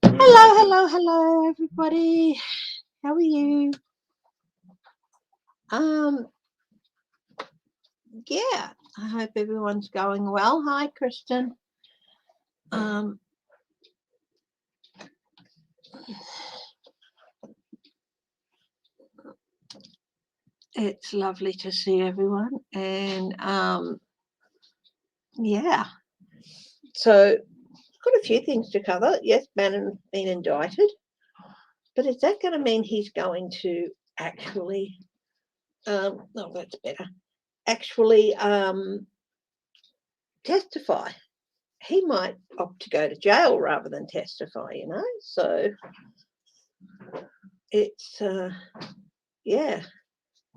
Hello, everybody. How are you? Yeah, I hope everyone's going well. Hi, Kristen. It's lovely to see everyone, and yeah. So, got a few things to cover. Yes, Bannon's been indicted, but is that going to mean he's going to actually? Oh, that's better. Actually, testify. He might opt to go to jail rather than testify, you know. So it's yeah.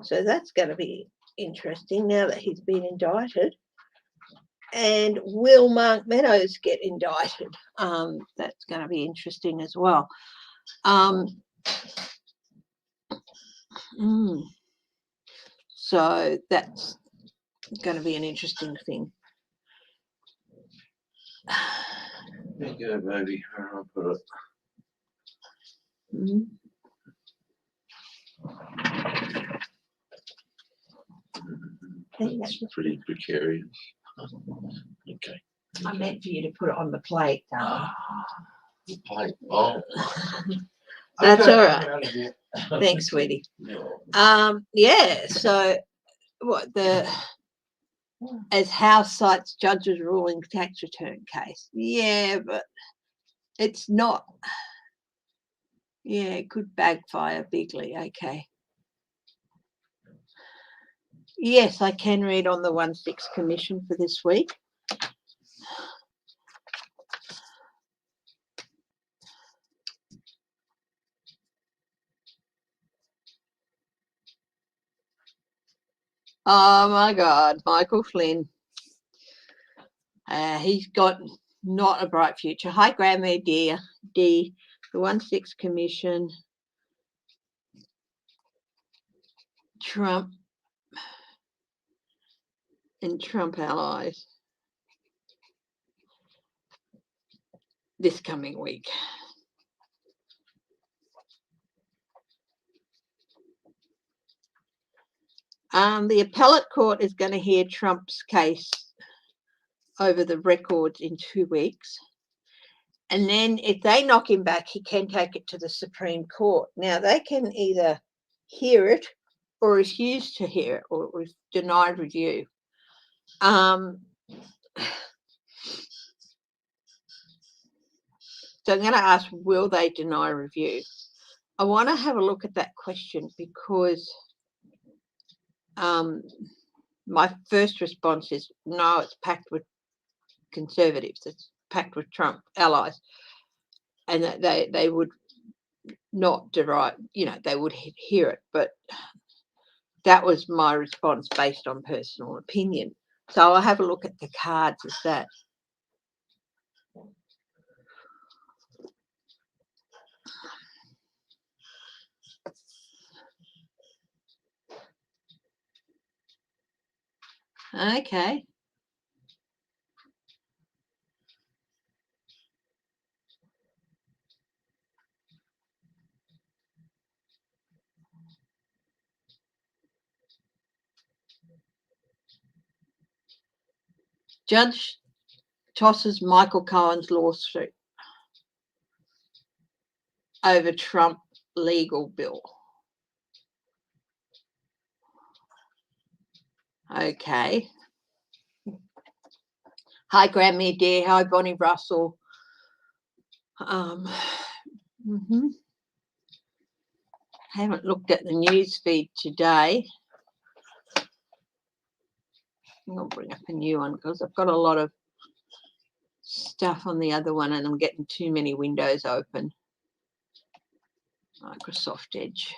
So that's going to be interesting now that he's been indicted. And will Mark Meadows get indicted? That's going to be interesting as well. So that's going to be an interesting thing. There you go, baby. I'll put it. That's pretty precarious. Okay. I meant for you to put it on the plate, darling. The plate. Oh. That's all right. Thanks, sweetie. Yeah. So, what as House cites judge's ruling tax return case? Yeah, but it's not. Yeah, it could backfire bigly. Okay. Yes, I can read on the 1/6 Commission for this week. Oh my God, Michael Flynn. He's got not a bright future. Hi, Grandma dear. D, the 1/6 Commission. Trump and Trump allies this coming week. The appellate court is going to hear Trump's case over the records in 2 weeks. And then if they knock him back, he can take it to the Supreme Court. Now, they can either hear it or refuse to hear it or deny review. So I'm going to ask, will they deny review? I want to have a look at that question because my first response is no, it's packed with conservatives. It's packed with Trump allies. And that they would not derive, they would hear it. But that was my response based on personal opinion. So I'll have a look at the cards as that. Okay. Judge tosses Michael Cohen's lawsuit over Trump legal bill. Okay. Hi, Grandma dear. Hi, Bonnie Russell. Haven't looked at the news feed today. I'll bring up a new one because I've got a lot of stuff on the other one and I'm getting too many windows open. Microsoft Edge.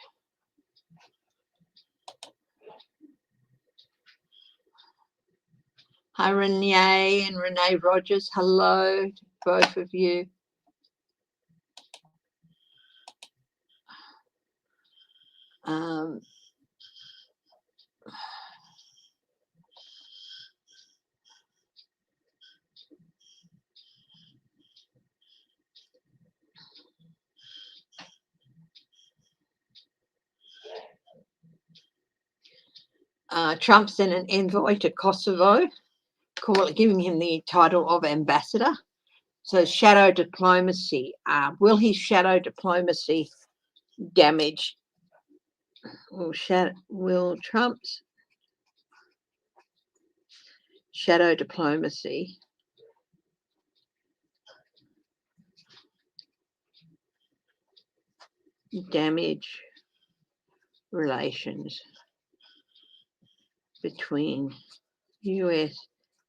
Hi, Renee and Renee Rogers. Hello to both of you. Trump sent an envoy to Kosovo, giving him the title of ambassador. So shadow diplomacy. Will his shadow diplomacy damage? Will Trump's shadow diplomacy damage relations between US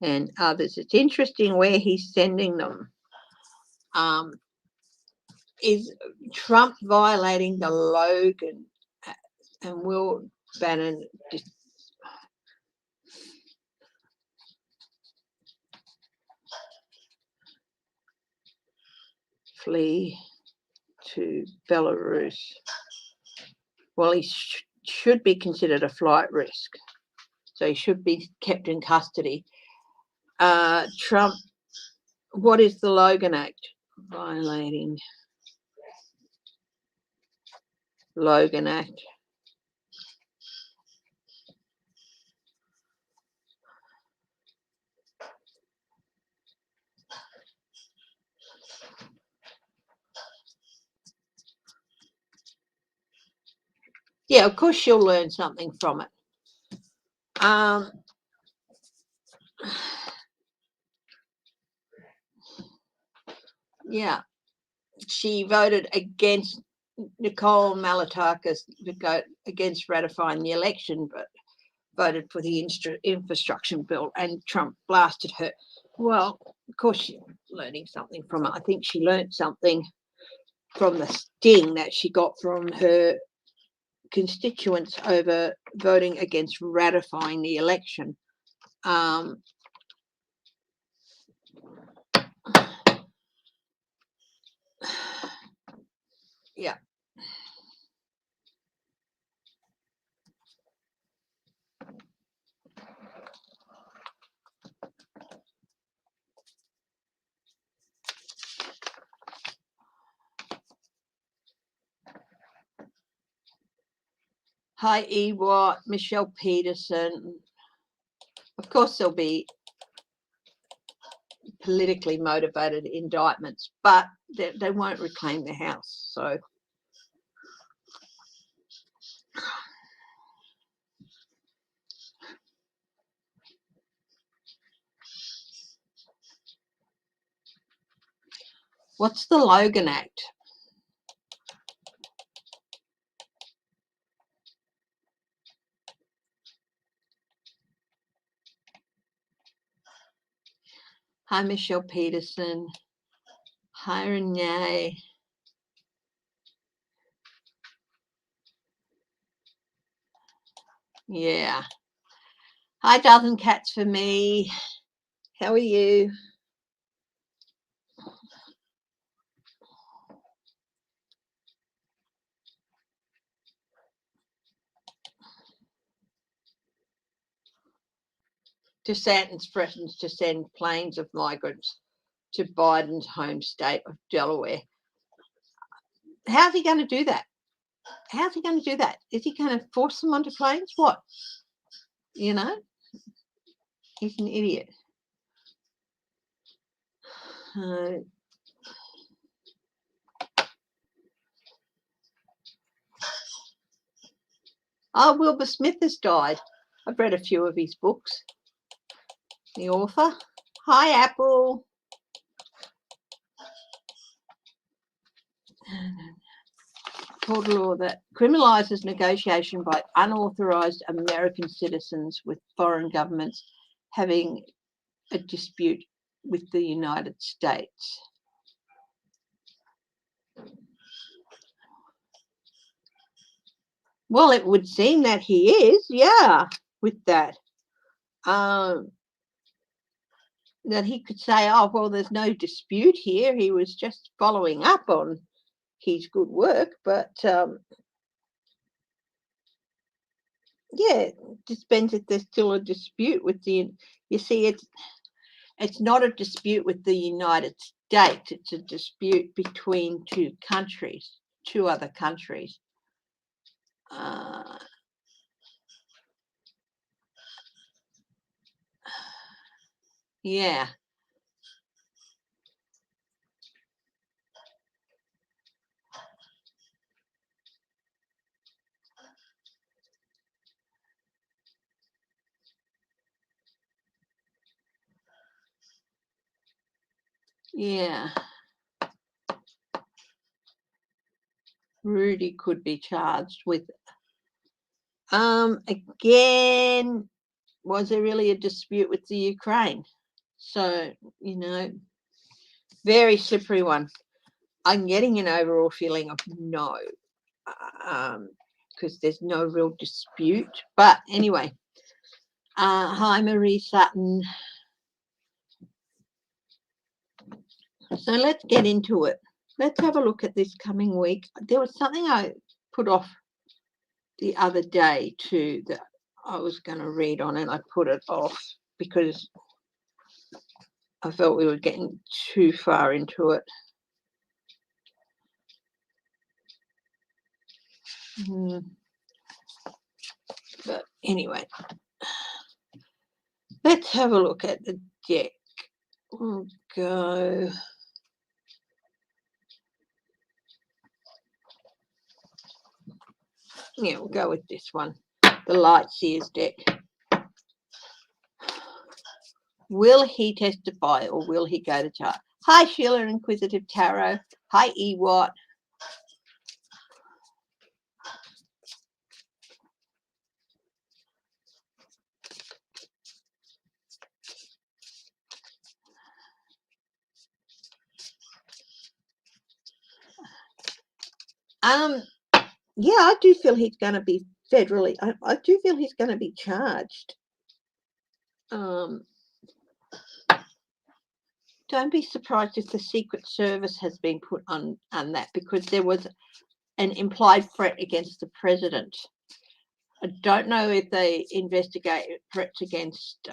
and others? It's interesting where he's sending them. Is Trump violating the Logan and will Bannon flee to Belarus? Well, he should be considered a flight risk, so he should be kept in custody. Trump, what is the Logan Act? Violating Logan Act. Yeah, of course she'll learn something from it. Yeah, she voted against Nicole Malatakis to go against ratifying the election, but voted for the infrastructure bill, and Trump blasted her. Well, of course she's learning something from it. I think she learned something from the sting that she got from her constituents over voting against ratifying the election. Yeah. Hi, Ewart, Michelle Peterson. Of course, there'll be politically motivated indictments, but they won't reclaim the House. So what's the Logan Act? Hi, Michelle Peterson. Hi, Renee. Yeah. Hi, Dozen Cats for me. How are you? DeSantis threatens to send planes of migrants to Biden's home state of Delaware. How's he going to do that? How's he going to do that? Is he going to force them onto planes? What? You know? He's an idiot. Wilbur Smith has died. I've read a few of his books. The author. Hi, Apple. Court law that criminalises negotiation by unauthorised American citizens with foreign governments having a dispute with the United States. Well, it would seem that he is, yeah, with that. That he could say, oh, well, there's no dispute here. He was just following up on his good work, but yeah, it depends if there's still a dispute with you see, it's not a dispute with the United States. It's a dispute between two other countries. Yeah. Yeah. Rudy could be charged with again, was there really a dispute with the Ukraine? So, very slippery one. I'm getting an overall feeling of no, because there's no real dispute. But anyway, hi, Marie Sutton. So let's get into it. Let's have a look at this coming week. There was something I put off the other day too that I was going to read on, and I put it off because I felt we were getting too far into it. But anyway, let's have a look at the deck. We'll go. Yeah, we'll go with this one, the Light Seers deck. Will he testify or will he go to trial? Hi, Sheila, Inquisitive Tarot. Hi, Ewart. Yeah, I do feel he's going to be federally. I do feel he's going to be charged. Don't be surprised if the Secret Service has been put on that, because there was an implied threat against the president. I don't know if they investigate threats against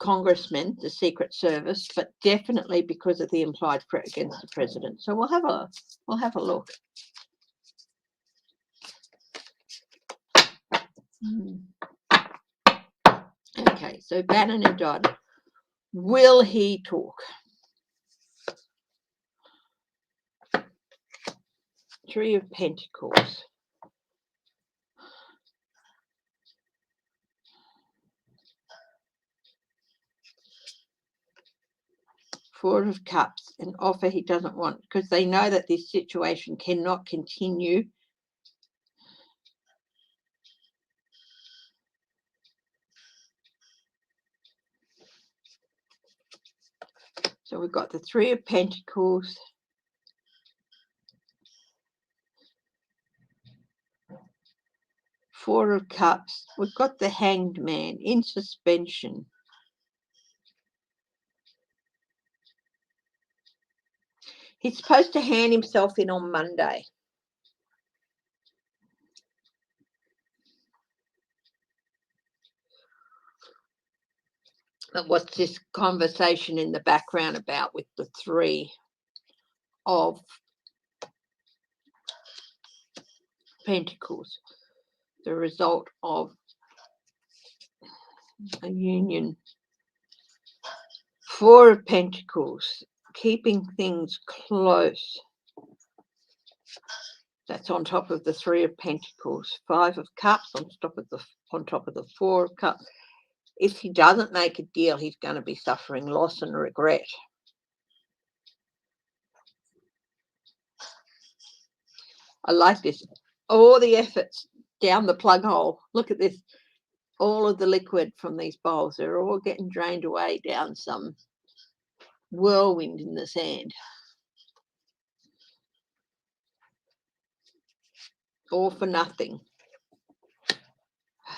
congressmen, the Secret Service, but definitely because of the implied threat against the president. So we'll have a look. Okay, so Bannon and Dodd. Will he talk? Three of Pentacles. Four of Cups, an offer he doesn't want, because they know that this situation cannot continue. So we've got the Three of Pentacles. Four of Cups. We've got the Hanged Man in suspension. He's supposed to hand himself in on Monday. But what's this conversation in the background about with the Three of Pentacles? The result of a union. Four of Pentacles, keeping things close. That's on top of the Three of Pentacles. Five of Cups on top of the Four of Cups. If he doesn't make a deal, he's going to be suffering loss and regret. I like this. All the efforts down the plug hole. Look at this. All of the liquid from these bowls, they're all getting drained away down some whirlwind in the sand. All for nothing.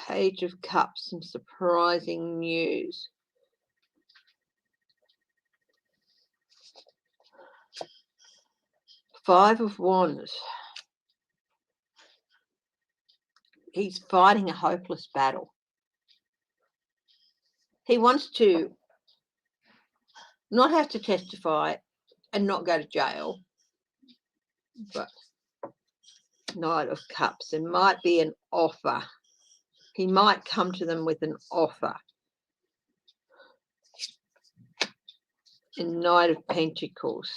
Page of Cups, some surprising news. Five of Wands. He's fighting a hopeless battle. He wants to not have to testify and not go to jail, but Knight of Cups. There might be an offer He might come to them with an offer. And Knight of Pentacles.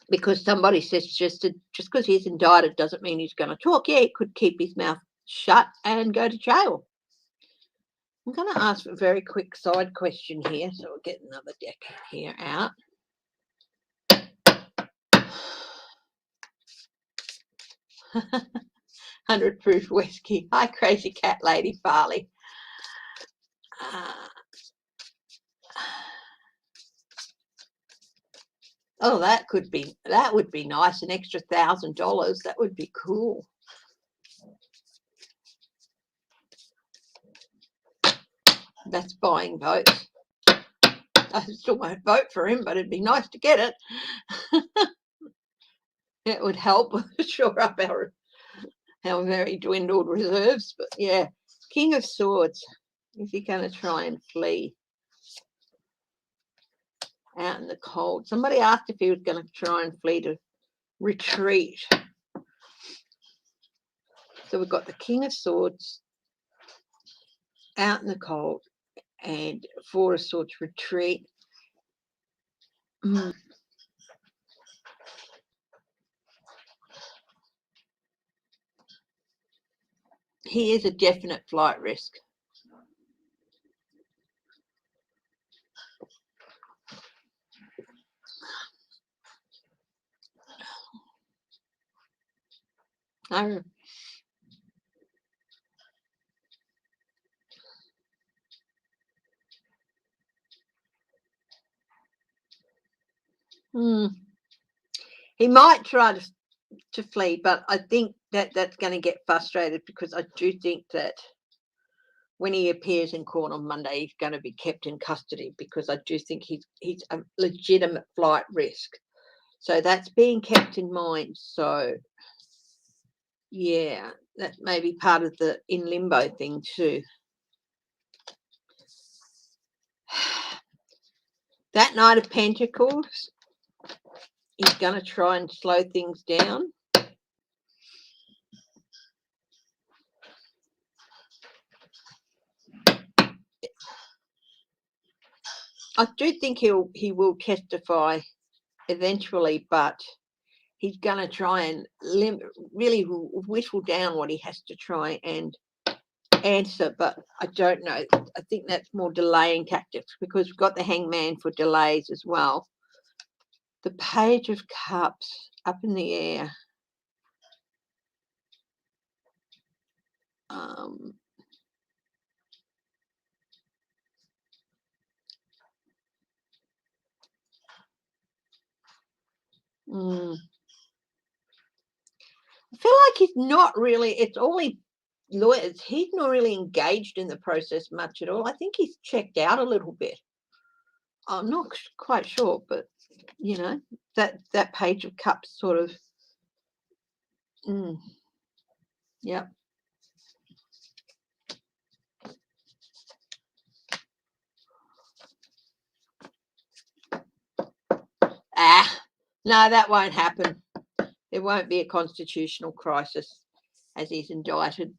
Because somebody says just because he's indicted doesn't mean he's going to talk. Yeah, he could keep his mouth shut and go to jail. I'm going to ask a very quick side question here. So we'll get another deck here out. 100 proof whiskey. Hi, crazy cat lady Farley. Oh, that would be nice. An extra $1,000. That would be cool. That's buying votes. I still won't vote for him, but it'd be nice to get it. It would help shore up our very dwindled reserves. But yeah, King of Swords. Is he going to try and flee out in the cold? Somebody asked if he was going to try and flee to retreat. So we've got the King of Swords out in the cold and Four of Swords retreat. He is a definite flight risk. He might try to flee, but I think that's going to get frustrated because I do think that when he appears in court on Monday, he's going to be kept in custody because I do think he's a legitimate flight risk. So that's being kept in mind. So, yeah, that may be part of the in limbo thing too. That Knight of Pentacles, he's going to try and slow things down. I do think he will testify eventually, but he's going to try and really whittle down what he has to try and answer. But I don't know. I think that's more delaying tactics because we've got the Hangman for delays as well. The Page of Cups up in the air. I feel like he's not really, it's only lawyers. He's not really engaged in the process much at all. I think he's checked out a little bit. I'm not quite sure, but you know, that Page of Cups sort of, yep. No, that won't happen. There won't be a constitutional crisis as he's indicted.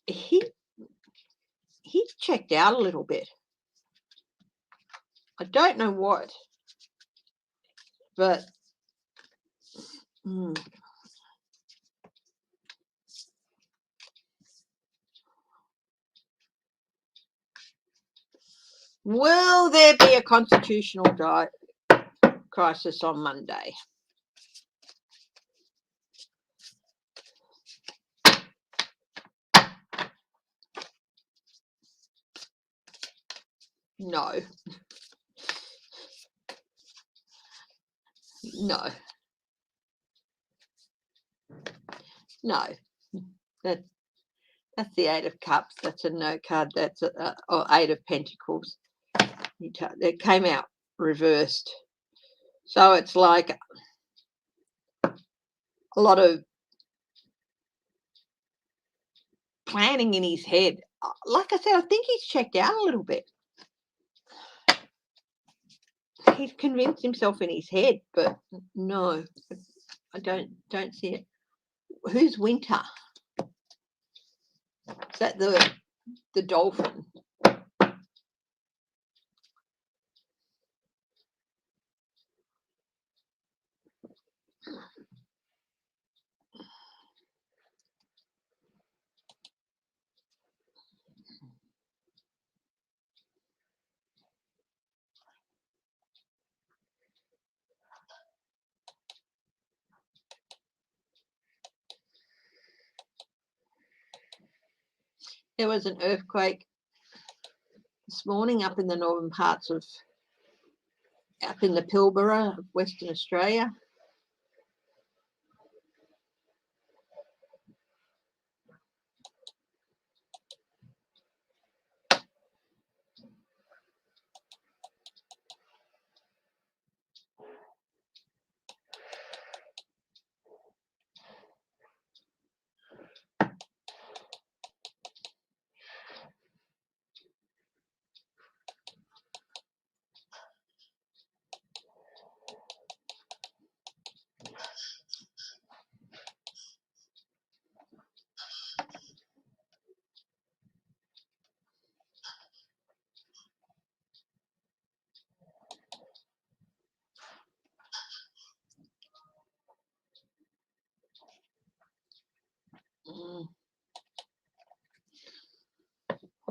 He's checked out a little bit. I don't know what, but will there be a constitutional crisis on Monday? No. No. No. That's the Eight of Cups. That's a no card. That's or Eight of Pentacles. It came out reversed. So it's like a lot of planning in his head. Like I said, I think he's checked out a little bit. he's convinced himself in his head, but no, I don't see it. Who's Winter? Is that the dolphin? There was an earthquake this morning up in the northern parts of, up in the Pilbara of Western Australia.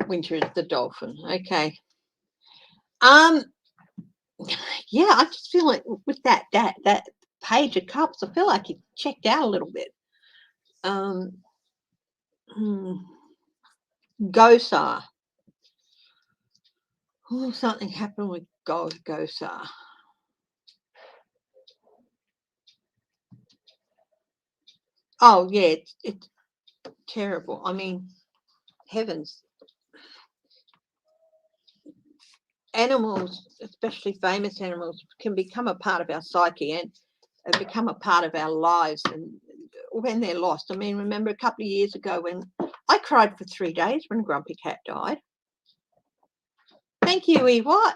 Winter is the dolphin. Okay. Yeah, I just feel like with that Page of Cups, I feel like he checked out a little bit. Gosar. Oh, something happened with Gosar. Oh yeah, it's terrible. I mean, heavens. Animals, especially famous animals, can become a part of our psyche and become a part of our lives, and when they're lost. I mean, remember a couple of years ago when I cried for 3 days when Grumpy Cat died. Thank you, What?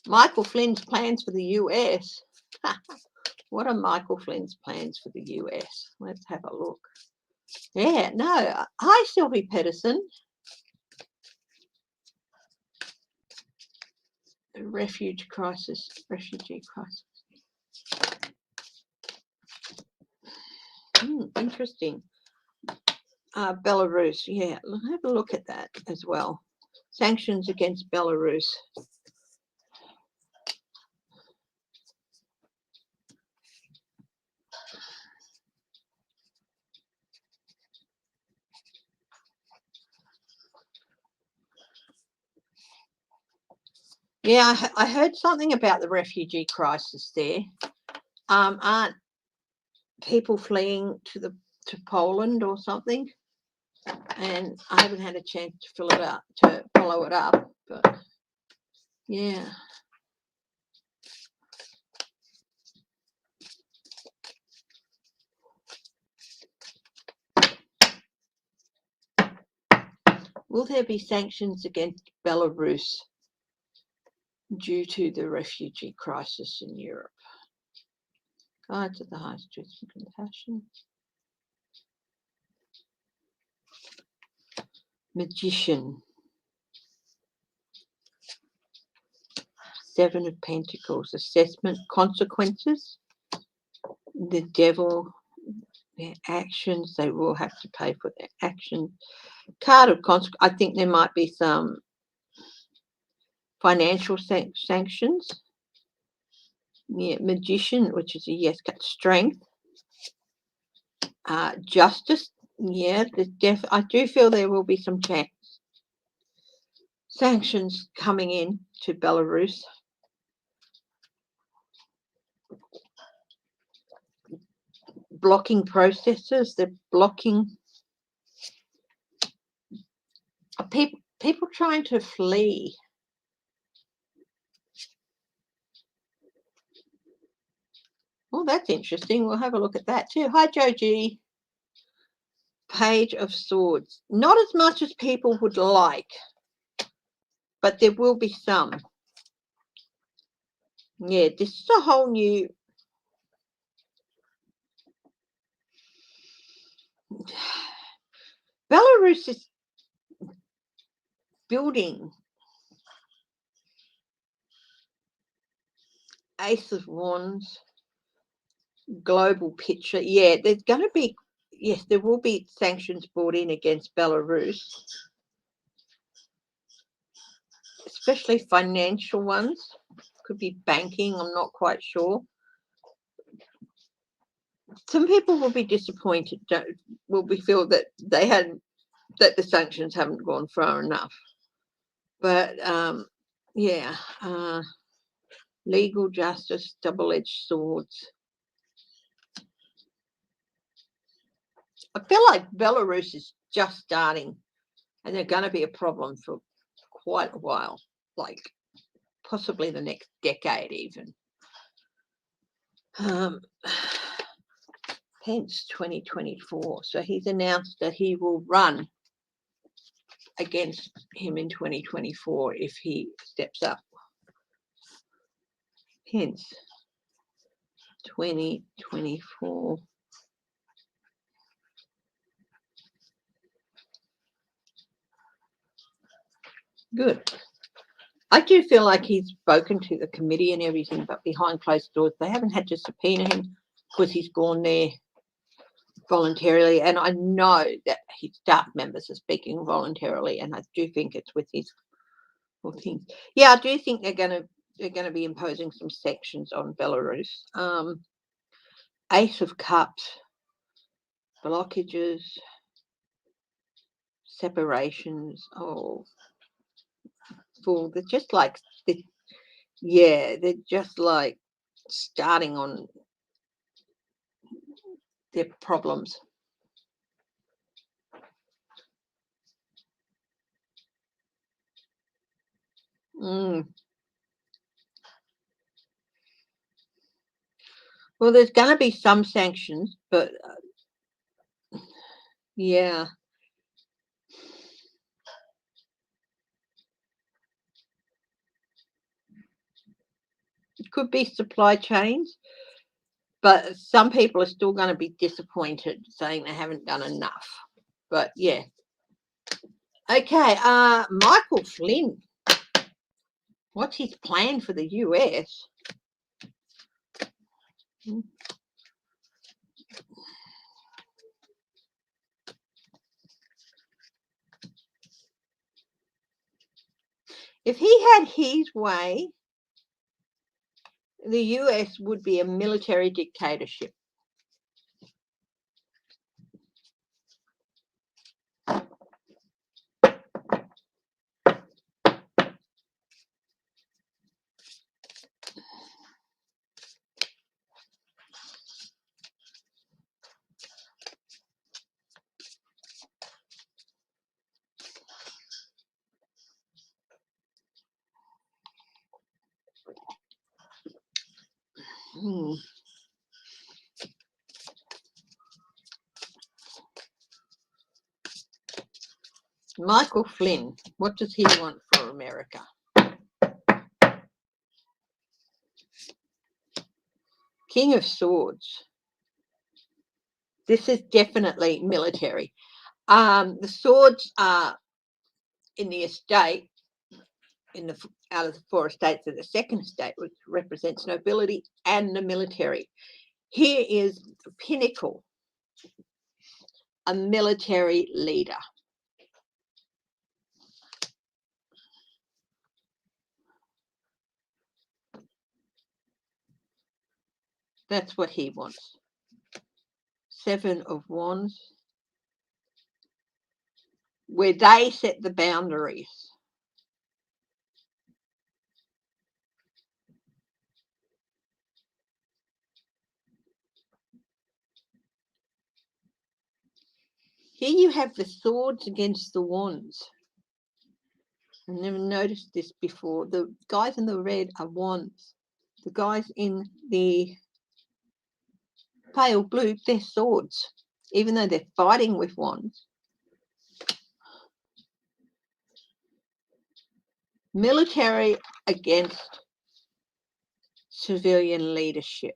Michael Flynn's plans for the US. What are Michael Flynn's plans for the US? Let's have a look. Yeah, no. Hi, Sylvie Pedersen. Refugee crisis. Interesting. Belarus. Yeah, have a look at that as well. Sanctions against Belarus. Yeah, I heard something about the refugee crisis there. Aren't people fleeing to Poland or something? And I haven't had a chance to follow it up, but yeah. Will there be sanctions against Belarus due to the refugee crisis in Europe? Guides of the highest truth and compassion. Magician. 7 of Pentacles. Assessment, consequences. The Devil. Their actions, they will have to pay for their actions. Card of consequence. I think there might be some financial sanctions. Yeah, Magician, which is a yes. Strength. Justice. Yeah, I do feel there will be some sanctions coming in to Belarus. Blocking processes. They're blocking people trying to flee. Oh, that's interesting. We'll have a look at that too. Hi, Joji. Page of Swords. Not as much as people would like, but there will be some. Yeah, this is a whole new. Belarus is building. Ace of Wands, global picture. Yeah, there's going to be, yes, there will be sanctions brought in against Belarus, especially financial ones. Could be banking, I'm not quite sure. Some people will be disappointed, will be feel that that the sanctions haven't gone far enough. But yeah, legal justice, double-edged swords. I feel like Belarus is just starting, and they're going to be a problem for quite a while, like possibly the next decade even. Hence 2024. So he's announced that he will run against him in 2024 if he steps up. Hence 2024. Good. I do feel like he's spoken to the committee and everything, but behind closed doors, they haven't had to subpoena him because he's gone there voluntarily. And I know that his staff members are speaking voluntarily, and I do think it's with his things. Yeah, I do think they're going to be imposing some sanctions on Belarus. Ace of Cups, blockages, separations. Oh, they're just like, they're just like starting on their problems. Well, there's going to be some sanctions, but yeah. It could be supply chains, but some people are still going to be disappointed, saying they haven't done enough. But yeah. Okay, Michael Flynn. What's his plan for the US? If he had his way, the US would be a military dictatorship. Michael Flynn, what does he want for America? King of Swords. This is definitely military. The swords are in the estate, out of the 4 estates of the 2nd estate, which represents nobility and the military. Here is the pinnacle, a military leader. That's what he wants. 7 of Wands, where they set the boundaries. Here you have the swords against the wands. I've never noticed this before. The guys in the red are wands. The guys in the pale blue, they're swords, even though they're fighting with wands. Military against civilian leadership.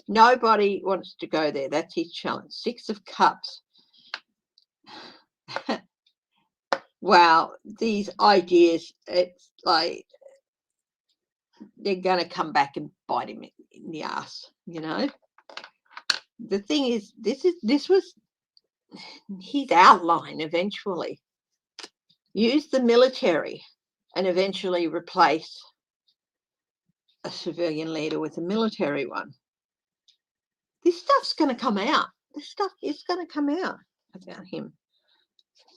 Nobody wants to go there. That's his challenge. 6 of Cups. Wow, these ideas, it's like they're going to come back and bite him in the ass, you know. The thing is, this was his outline eventually. Use the military and eventually replace a civilian leader with a military one. This stuff's going to come out. This stuff is going to come out about him.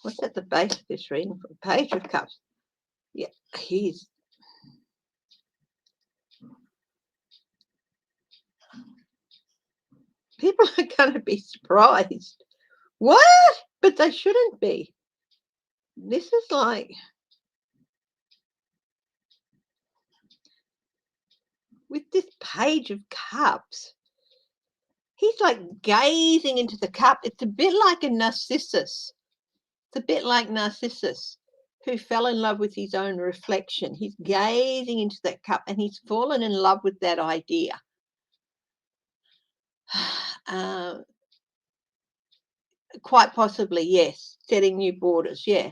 What's at the base of this reading? Page of Cups. Yeah, he's... People are going to be surprised. What? But they shouldn't be. This is like... With this Page of Cups, he's like gazing into the cup. It's a bit like a Narcissus. It's a bit like Narcissus, who fell in love with his own reflection. He's gazing into that cup and he's fallen in love with that idea. Quite possibly, yes. Setting new borders, yeah.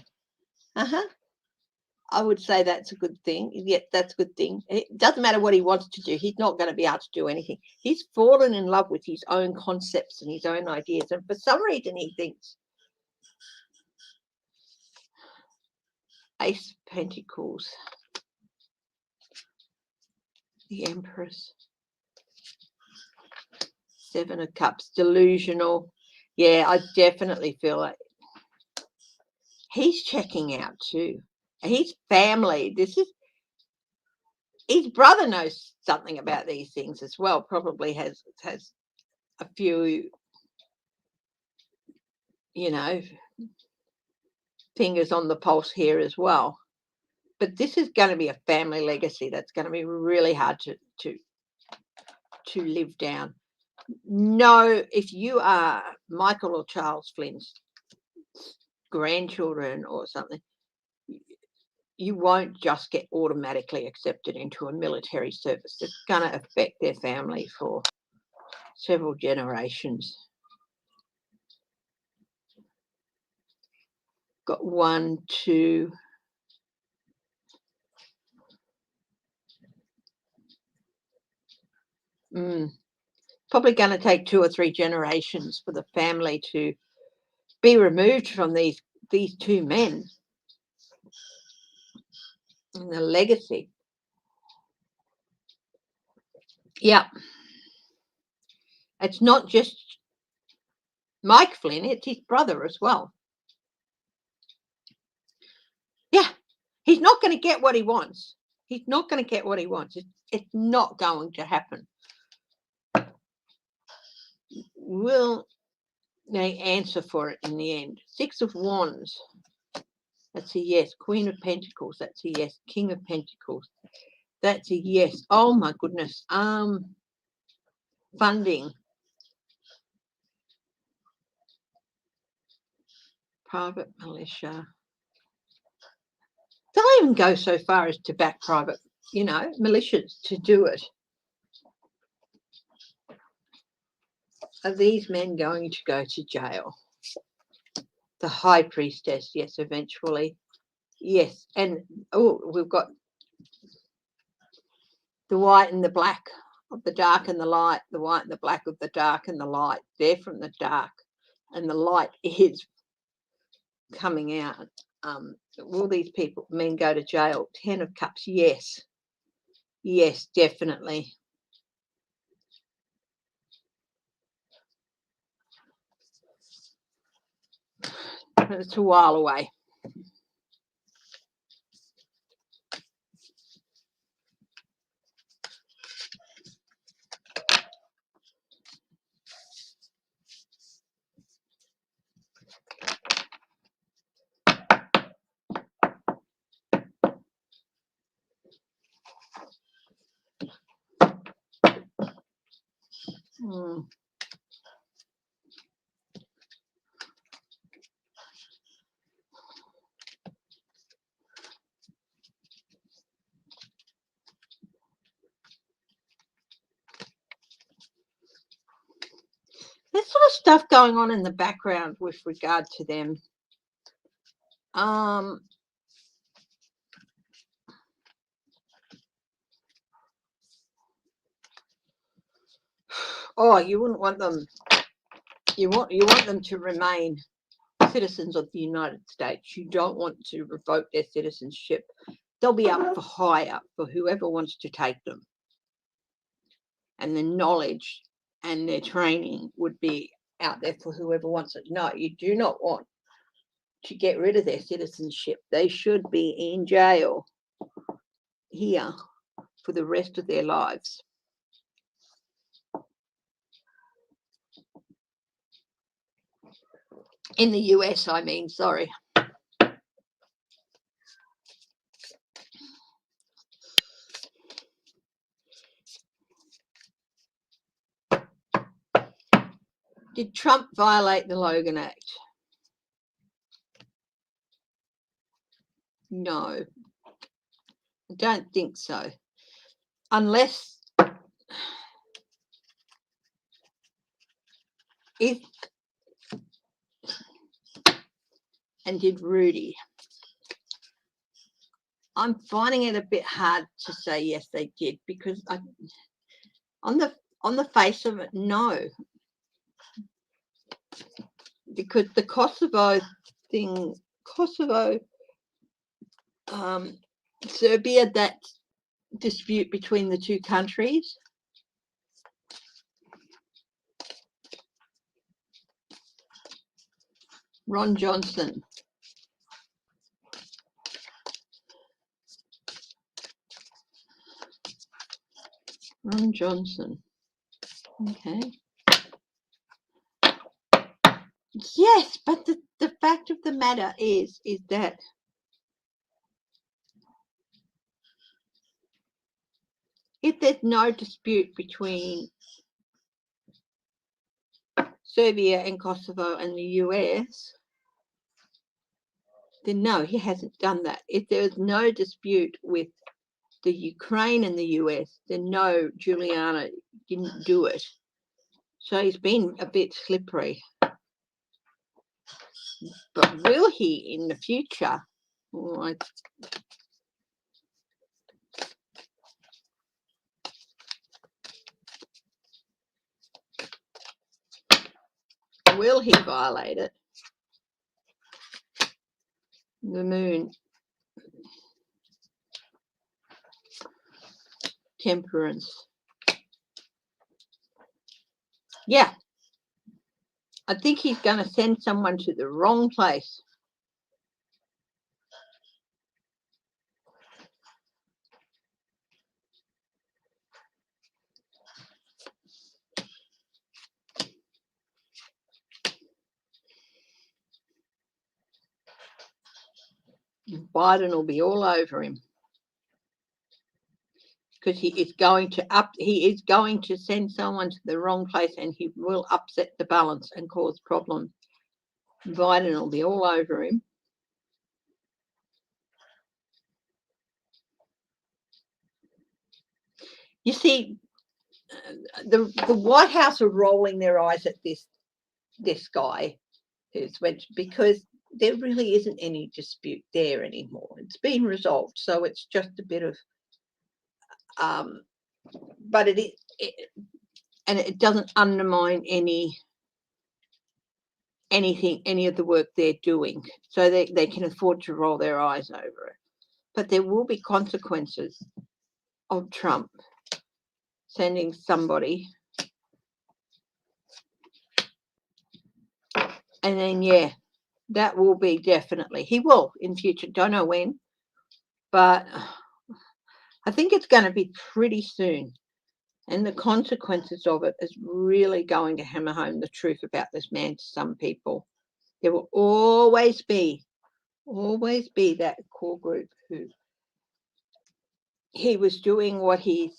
I would say that's a good thing. Yeah, that's a good thing. It doesn't matter what he wants to do. He's not going to be able to do anything. He's fallen in love with his own concepts and his own ideas. And for some reason, he thinks Ace of Pentacles, the Empress, 7 of Cups, delusional. Yeah, I definitely feel like he's checking out too. His family, his brother knows something about these things as well, probably has a few, you know, fingers on the pulse here as well. But this is going to be a family legacy that's going to be really hard to live down. No, if you are Michael or Charles Flynn's grandchildren or something, you won't just get automatically accepted into a military service. It's going to affect their family for several generations. Got 1, 2. Probably going to take 2 or 3 generations for the family to be removed from these 2 men. And the legacy. Yeah. It's not just Mike Flynn, it's his brother as well. Yeah. He's not going to get what he wants. He's not going to get what he wants. It's not going to happen. Will they answer for it in the end? 6 of Wands. That's a yes. Queen of Pentacles. That's a yes. King of Pentacles. That's a yes. Oh my goodness. Funding. Private militia. They'll even go so far as to back private, you know, militias to do it. Are these men going to go to jail? The High Priestess, yes, eventually. Yes. And, oh, we've got the white and the black of the dark and the light, the white and the black of the dark and the light. They're from the dark and the light is coming out. Will these men go to jail? 10 of Cups, yes. Yes, definitely. It's a while away. There's sort of stuff going on in the background with regard to them. Oh, you wouldn't want them. You want them to remain citizens of the United States. You don't want to revoke their citizenship. They'll be up for hire for whoever wants to take them. And the knowledge and their training would be out there for whoever wants it. No, you do not want to get rid of their citizenship. They should be in jail here for the rest of their lives. In the US, I mean, sorry. Did Trump violate the Logan Act? No, I don't think so. Unless if and did Rudy. I'm finding it a bit hard to say yes they did, because on the face of it, no. Because the Kosovo thing, Serbia, that dispute between the two countries, Ron Johnson. Ron Johnson. Okay. Yes, but the fact of the matter is that if there's no dispute between Serbia and Kosovo and the US, then no, he hasn't done that. If there's no dispute with the Ukraine and the US, then no, Giuliani didn't do it. So he's been a bit slippery. But will he in the future? Oh, will he violate it? The moon. Temperance. Yeah. I think he's going to send someone to the wrong place. Biden will be all over him, because he is going to send someone to the wrong place, and he will upset the balance and cause problems. Biden will be all over him. You see, the White House are rolling their eyes at this guy who's went, because there really isn't any dispute there anymore. It's been resolved, so it's just a bit of but and it doesn't undermine any of the work they're doing, so they can afford to roll their eyes over it. But there will be consequences of Trump sending somebody, and then yeah, that will be definitely, he will in future, don't know when, but I think it's going to be pretty soon. And the consequences of it is really going to hammer home the truth about this man to some people. There will always be that core group who he was doing what he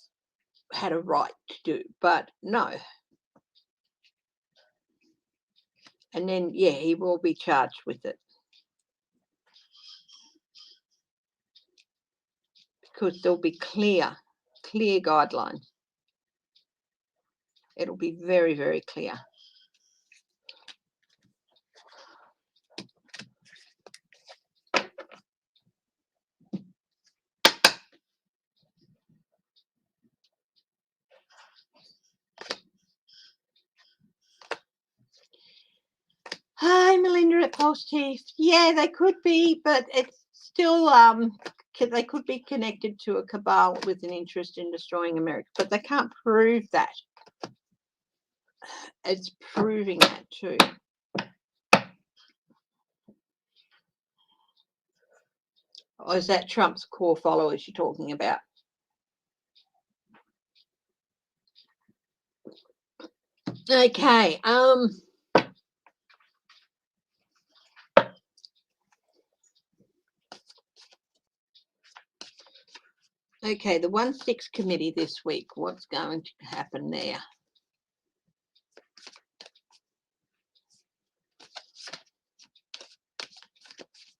had a right to do, but no. And then, yeah, he will be charged with it, because there'll be clear guidelines. It'll be very, very clear. Hi, Melinda at False Teeth. Yeah, they could be, but it's still they could be connected to a cabal with an interest in destroying America, but they can't prove that. It's proving that too. Or is that Trump's core followers you're talking about? Okay. Okay, the 1-6 committee this week. What's going to happen there?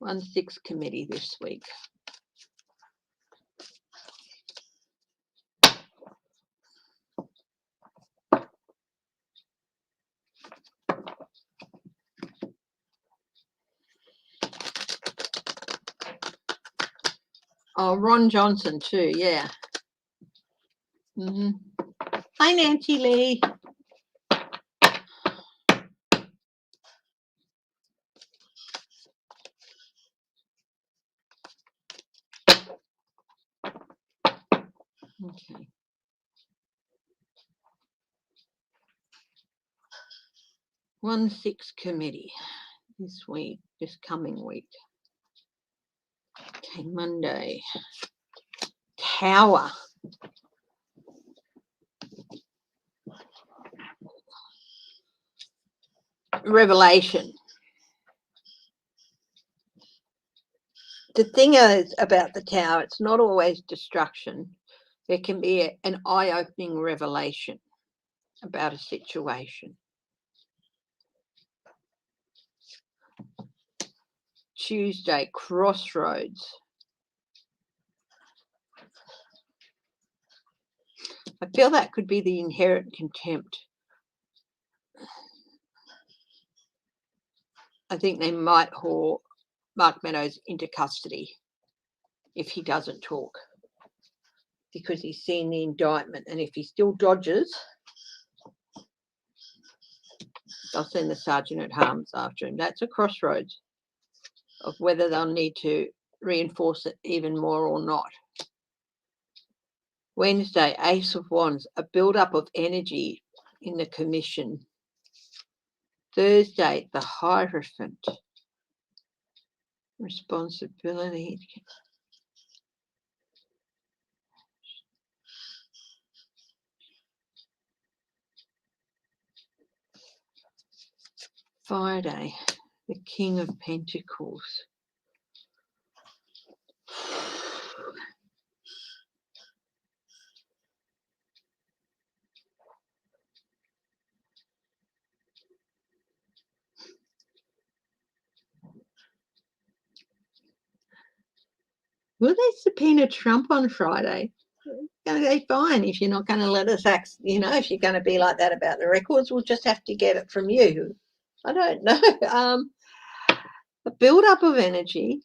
One 6 committee this week. Oh, Ron Johnson too, yeah. Hi, Nancy Lee. Okay. One 6 committee this week, this coming week. Okay, Monday. Tower. Revelation. The thing is about the Tower, it's not always destruction. There can be an eye-opening revelation about a situation. Tuesday, crossroads. I feel that could be the inherent contempt. I think they might haul Mark Meadows into custody if he doesn't talk, because he's seen the indictment, and if he still dodges, they'll send the sergeant at arms after him. That's a crossroads of whether they'll need to reinforce it even more or not. Wednesday, Ace of Wands, a build-up of energy in the commission. Thursday, the Hierophant, responsibility. Friday, the King of Pentacles. Will they subpoena Trump on Friday? It's going to be fine if you're not going to let us act. You know, if you're going to be like that about the records, we'll just have to get it from you. I don't know. The build-up of energy,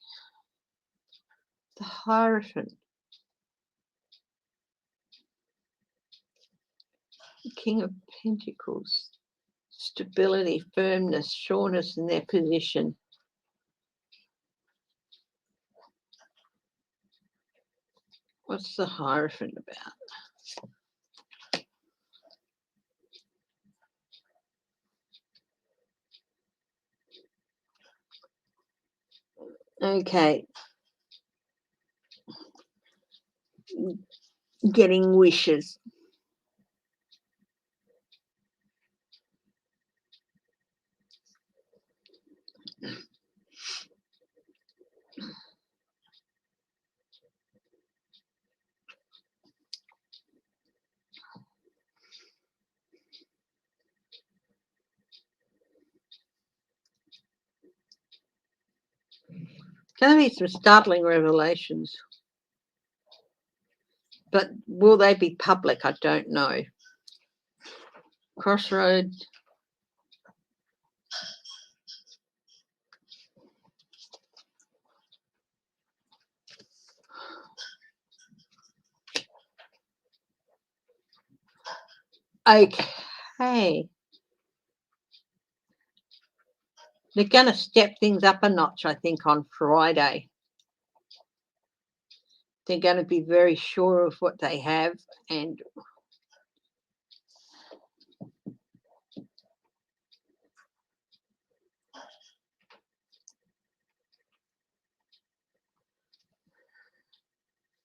the Hierophant, the King of Pentacles, stability, firmness, sureness in their position. What's the Hierophant about? Okay. Getting wishes. Going to be some startling revelations. But will they be public? I don't know. Crossroads. Okay. They're going to step things up a notch, I think, on Friday. They're going to be very sure of what they have, and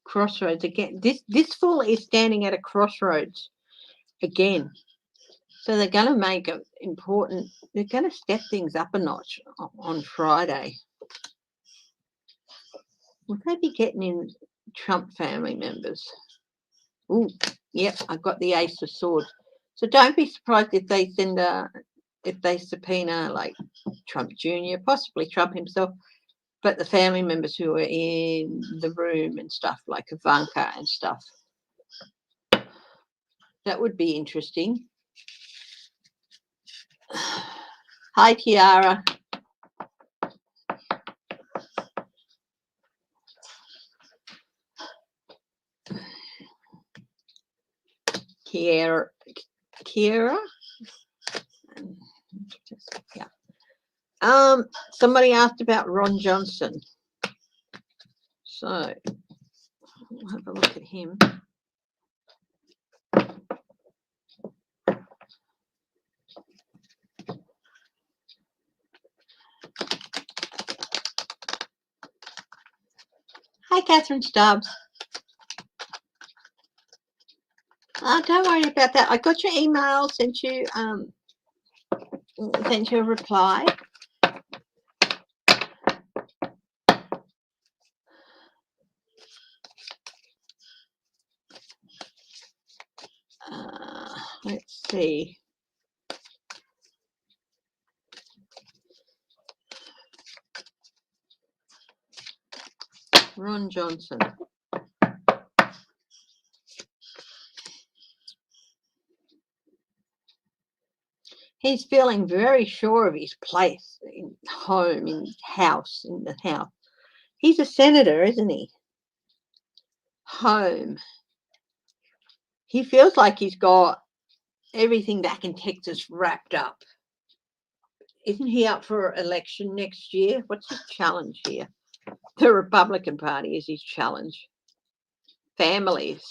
crossroads again. This fool is standing at a crossroads again. So they're going to make it important. They're going to step things up a notch on Friday. Will they be getting in Trump family members? Oh, yep, I got the Ace of Swords. So don't be surprised if they subpoena like Trump Jr., possibly Trump himself, but the family members who are in the room and stuff, like Ivanka and stuff. That would be interesting. Hi, Tiara. Kiera. Yeah. Somebody asked about Ron Johnson. So we'll have a look at him. Hi, Catherine Stubbs. Don't worry about that. I got your email, sent you a reply. Let's see. Ron Johnson. He's feeling very sure of his place, in home, in his house, in the house. He's a senator, isn't he? Home. He feels like he's got everything back in Texas wrapped up. Isn't he up for election next year? What's his challenge here? The Republican Party is his challenge. Families.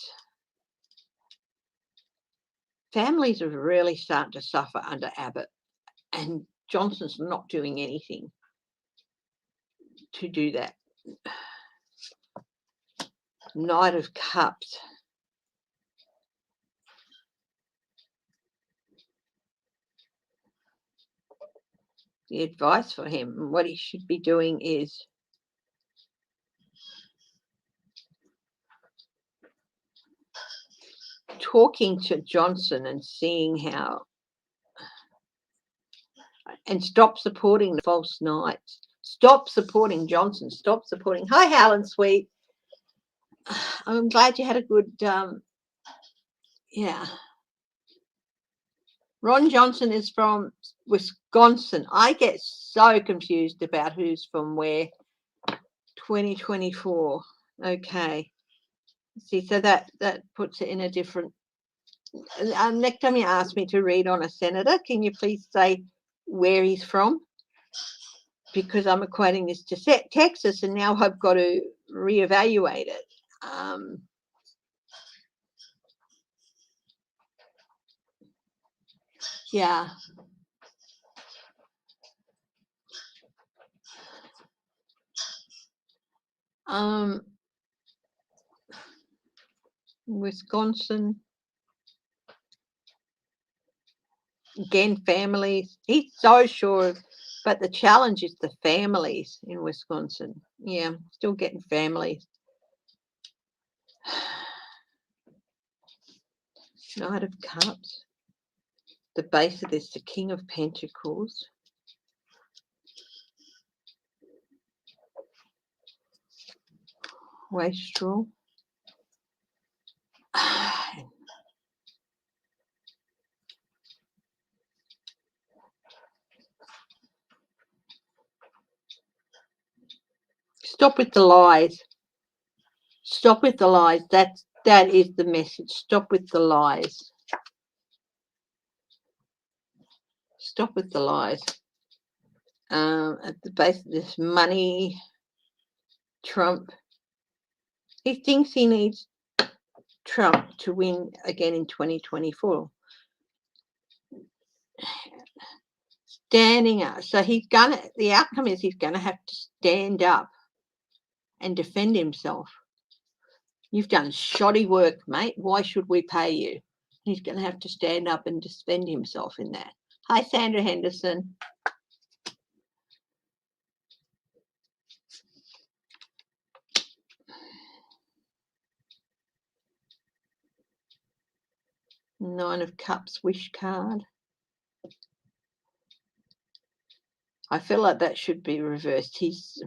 Families are really starting to suffer under Abbott, and Johnson's not doing anything to do that. Knight of Cups. The advice for him, what he should be doing is talking to Johnson and seeing how, and stop supporting the false knights. Stop supporting Johnson. Stop supporting. Hi, Helen, sweet. I'm glad you had a good, yeah. Ron Johnson is from Wisconsin. I get so confused about who's from where. 2024. Okay. See, so that puts it in a different. Next time you ask me to read on a senator, can you please say where he's from? Because I'm equating this to Texas, and now I've got to reevaluate it. Yeah. Wisconsin. Again, families. He's so sure, but the challenge is the families in Wisconsin. Yeah, still getting families. Knight of Cups. The base of this, the King of Pentacles. Wastrel. Stop with the lies. Stop with the lies. That is the message. Stop with the lies. Stop with the lies. at the base of this money, Trump. He thinks he needs Trump to win again in 2024. Standing up. So the outcome is he's gonna have to stand up and defend himself. You've done shoddy work, mate. Why should we pay you? He's going to have to stand up and defend himself in that. Hi, Sandra Henderson. Nine of Cups wish card. I feel like that should be reversed. He's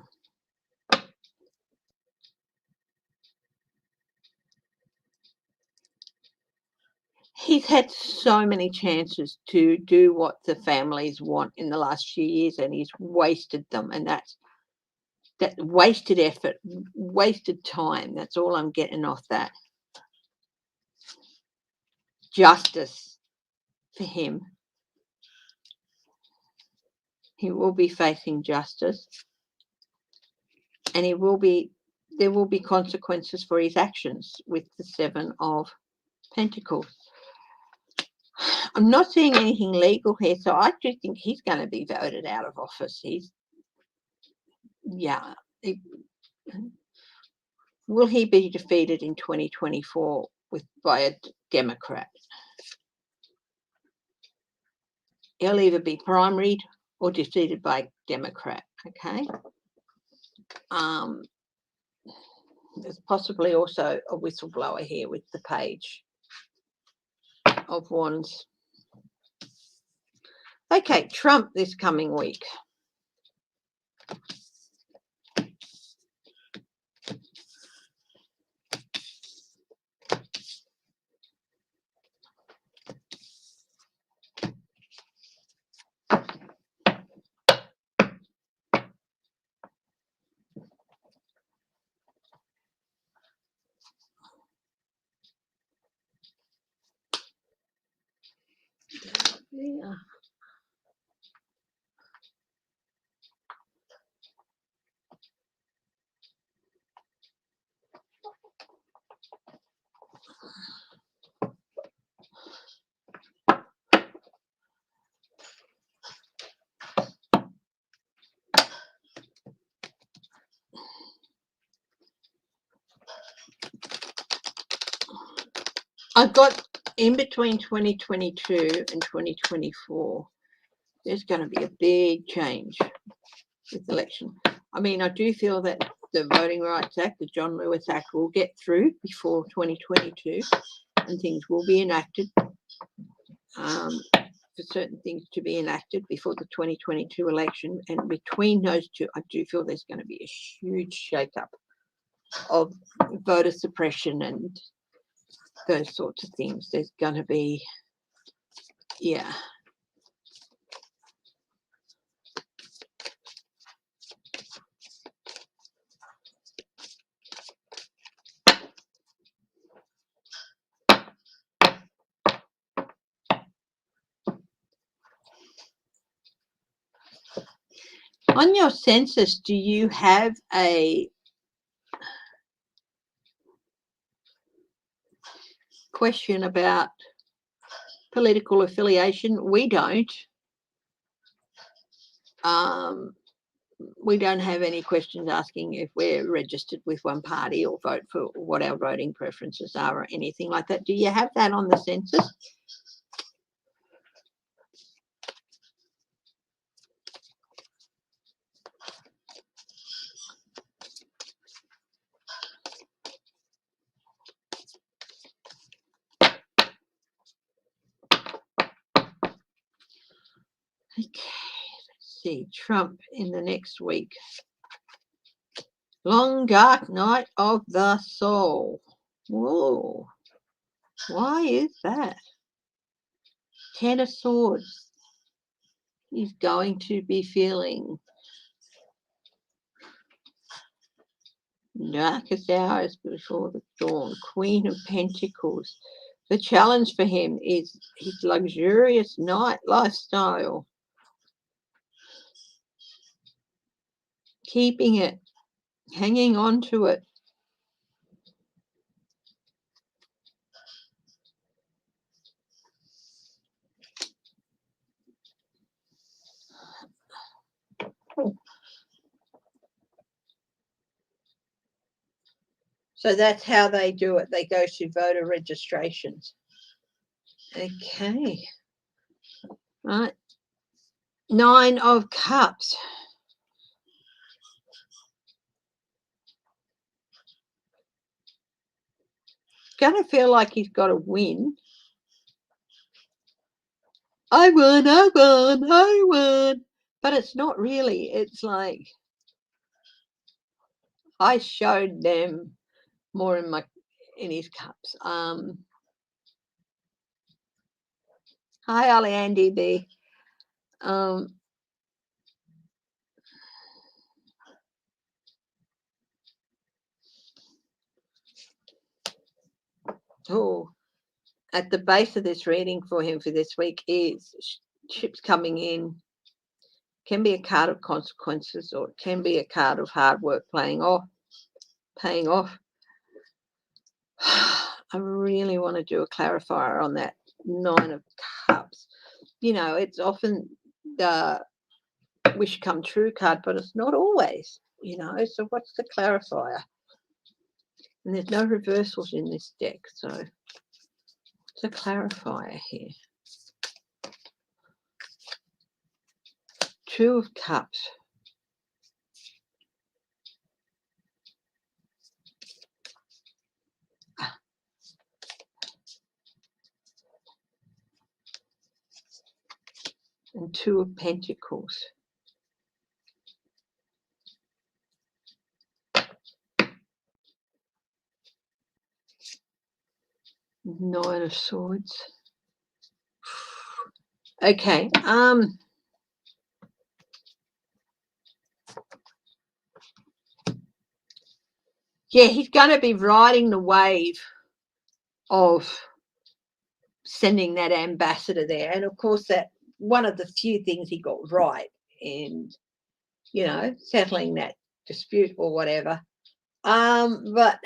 had so many chances to do what the families want in the last few years, and he's wasted them. And that wasted effort, wasted time. That's all I'm getting off that. Justice for him. He will be facing justice, and there will be consequences for his actions with the Seven of Pentacles. I'm not seeing anything legal here, so I do think he's going to be voted out of office. Will he be defeated in 2024 by a Democrat? He'll either be primaried or defeated by a Democrat. Okay. There's possibly also a whistleblower here with the Page of Wands. Okay, Trump this coming week. Yeah. I've got in between 2022 and 2024, there's going to be a big change with the election. I mean, I do feel that the Voting Rights Act, the John Lewis Act, will get through before 2022 and things will be enacted, for certain things to be enacted before the 2022 election. And between those two, I do feel there's going to be a huge shake-up of voter suppression and those sorts of things. There's going to be, yeah. On your census, do you have a question about political affiliation? We don't. We don't have any questions asking if we're registered with one party or vote for what our voting preferences are or anything like that. Do you have that on the census? Okay, let's see. Trump in the next week. Long dark night of the soul. Whoa. Why is that? Ten of Swords. He's going to be feeling darkest hours before the dawn. Queen of Pentacles. The challenge for him is his luxurious night lifestyle. keeping it, hanging on to it. So that's how they do it. They go to voter registrations. Okay. Right. 9 of Cups. Going to feel like he's got to win. I won. But it's not really. It's like I showed them more in his cups. Hi, Ollie Andy B. At the base of this reading for him for this week is ships coming in. Can be a card of consequences, or it can be a card of hard work paying off. I really want to do a clarifier on that 9 of Cups. You know, it's often the wish come true card, but it's not always, you know. So what's the clarifier? And there's no reversals in this deck, so it's a clarifier here. 2 of Cups. And 2 of Pentacles. Nine of Swords. Okay. Yeah, he's going to be riding the wave of sending that ambassador there. And of course, that one of the few things he got right in, you know, settling that dispute or whatever. But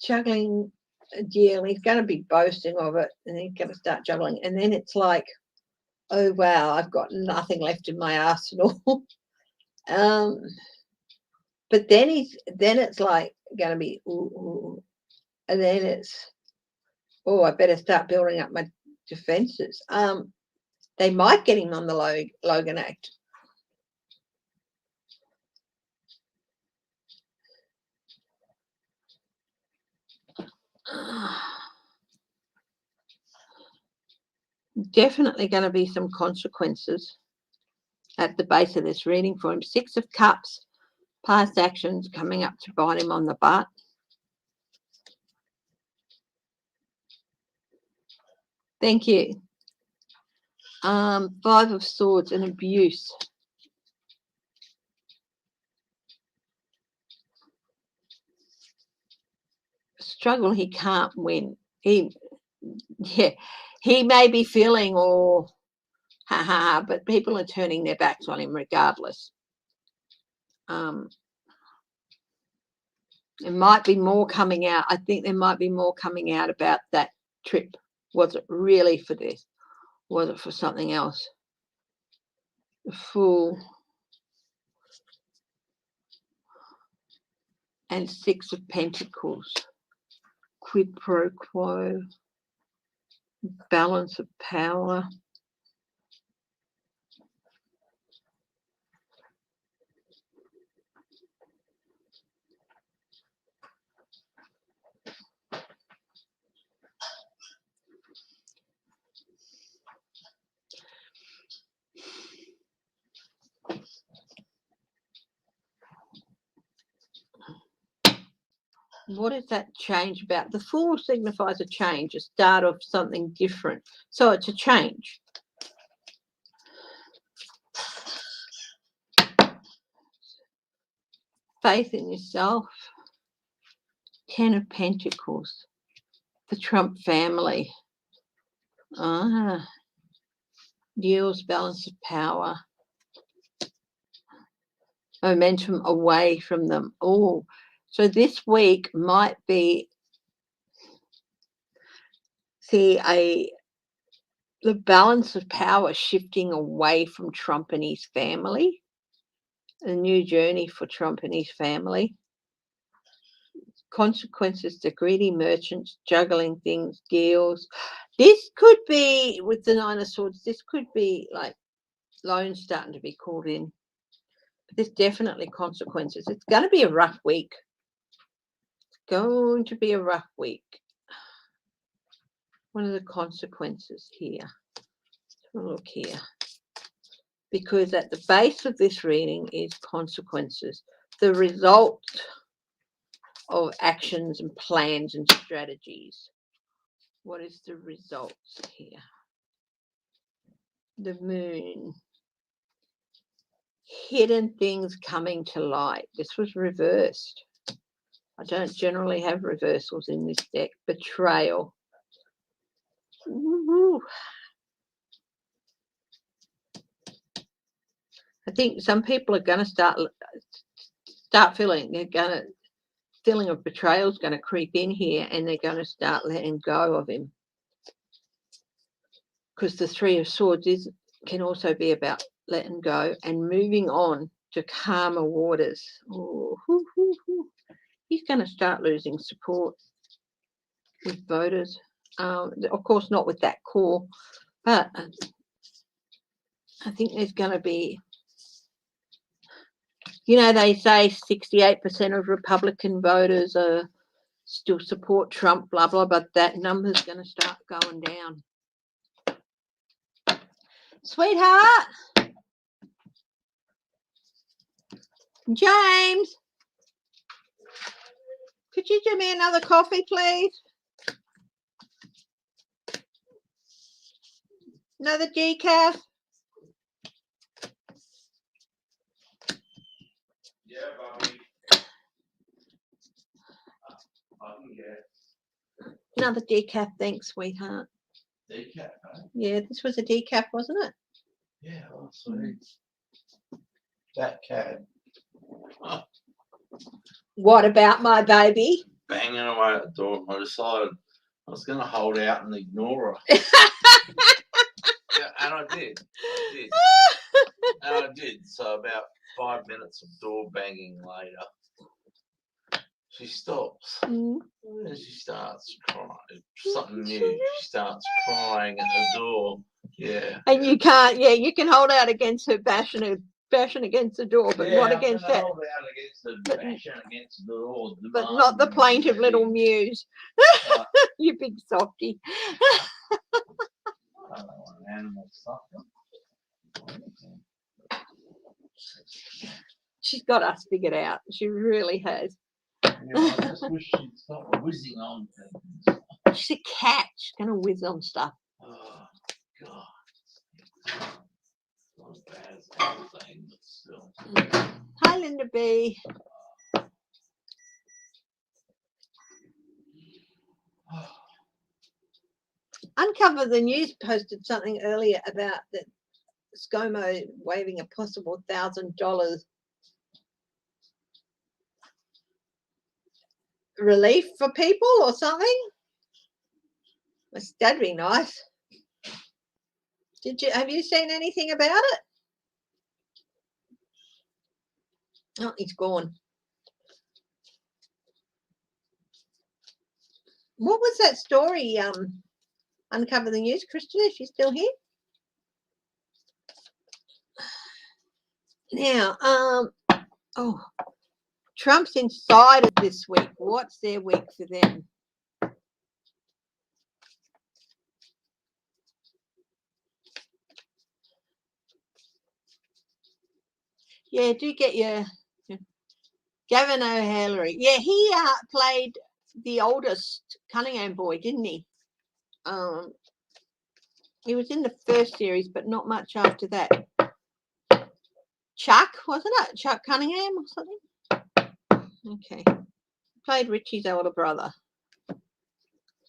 juggling a deal, he's going to be boasting of it, and he's going to start juggling. And then it's like, oh, wow, I've got nothing left in my arsenal. But then it's like going to be, ooh, and then it's, oh, I better start building up my defenses. They might get him on the Logan Act. Definitely going to be some consequences at the base of this reading for him. 6 of Cups, past actions coming up to bite him on the butt. Thank you. 5 of Swords and abuse. Struggle he can't win. He may be feeling all but people are turning their backs on him regardless. There might be more coming out. I think there might be more coming out about that trip. Was it really for this? Was it for something else? The Fool. And 6 of Pentacles. Quid pro quo. Balance of power. What is that change about? The Fool signifies a change, a start of something different. So it's a change. Faith in yourself. 10 of Pentacles. The Trump family. Deals, balance of power. momentum away from them. Oh, so this week might be, the balance of power shifting away from Trump and his family. A new journey for Trump and his family. Consequences to greedy merchants juggling things, deals. This could be, with the Nine of Swords, this could be like loans starting to be called in. But there's definitely consequences. It's going to be a rough week. It's going to be a rough week. What are the consequences here? Let's have a look here. Because at the base of this reading is consequences. The result of actions and plans and strategies. What is the results here? The moon. Hidden things coming to light. This was reversed. I don't generally have reversals in this deck. Betrayal. Woo-hoo. I think some people are going to start feeling feeling of betrayal is going to creep in here, and they're going to start letting go of him. Because the Three of Swords can also be about letting go and moving on to calmer waters. Oh, he's going to start losing support with voters. Of course, not with that core, but I think there's going to be, they say 68% of Republican voters still support Trump, blah, blah, but that number's going to start going down. Sweetheart. James. Could you do me another coffee, please? Another decaf? Yeah, Bobby. I can get Another decaf, thanks, sweetheart. decaf, eh? Yeah, this was a decaf, wasn't it? Yeah, oh, sweet. That cat. What about my baby? Banging away at the door. I decided I was going to hold out and ignore her. Yeah, and I did. So about 5 minutes of door banging later, she stops. And she starts crying. Something new. She starts crying at the door. Yeah. And you can't, you can hold out against her bashing against the door, but not against that. Hold out against the bashing against the door. But not the plaintive little mews. You big softy. I don't want animal stuff. She's got us figured out. She really has. Yeah, I just wish she'd stop whizzing on things. She's a cat. She's going to whiz on stuff. Oh, God. Not as bad as everything, but still. Hi, Linda B. Uncover the News posted something earlier about that ScoMo waiving a possible $1,000 relief for people or something. That'd be nice. Have you seen anything about it? Oh, he's gone. What was that story? Uncover the News, Christian, is she still here? Now, Trump's insiders this week. What's their week for them? Yeah, do get your Gavin O'Halery. Yeah, he played the oldest Cunningham boy, didn't he? He was in the first series, but not much after that. Chuck, wasn't it? Chuck Cunningham or something? Okay. Played Richie's older brother.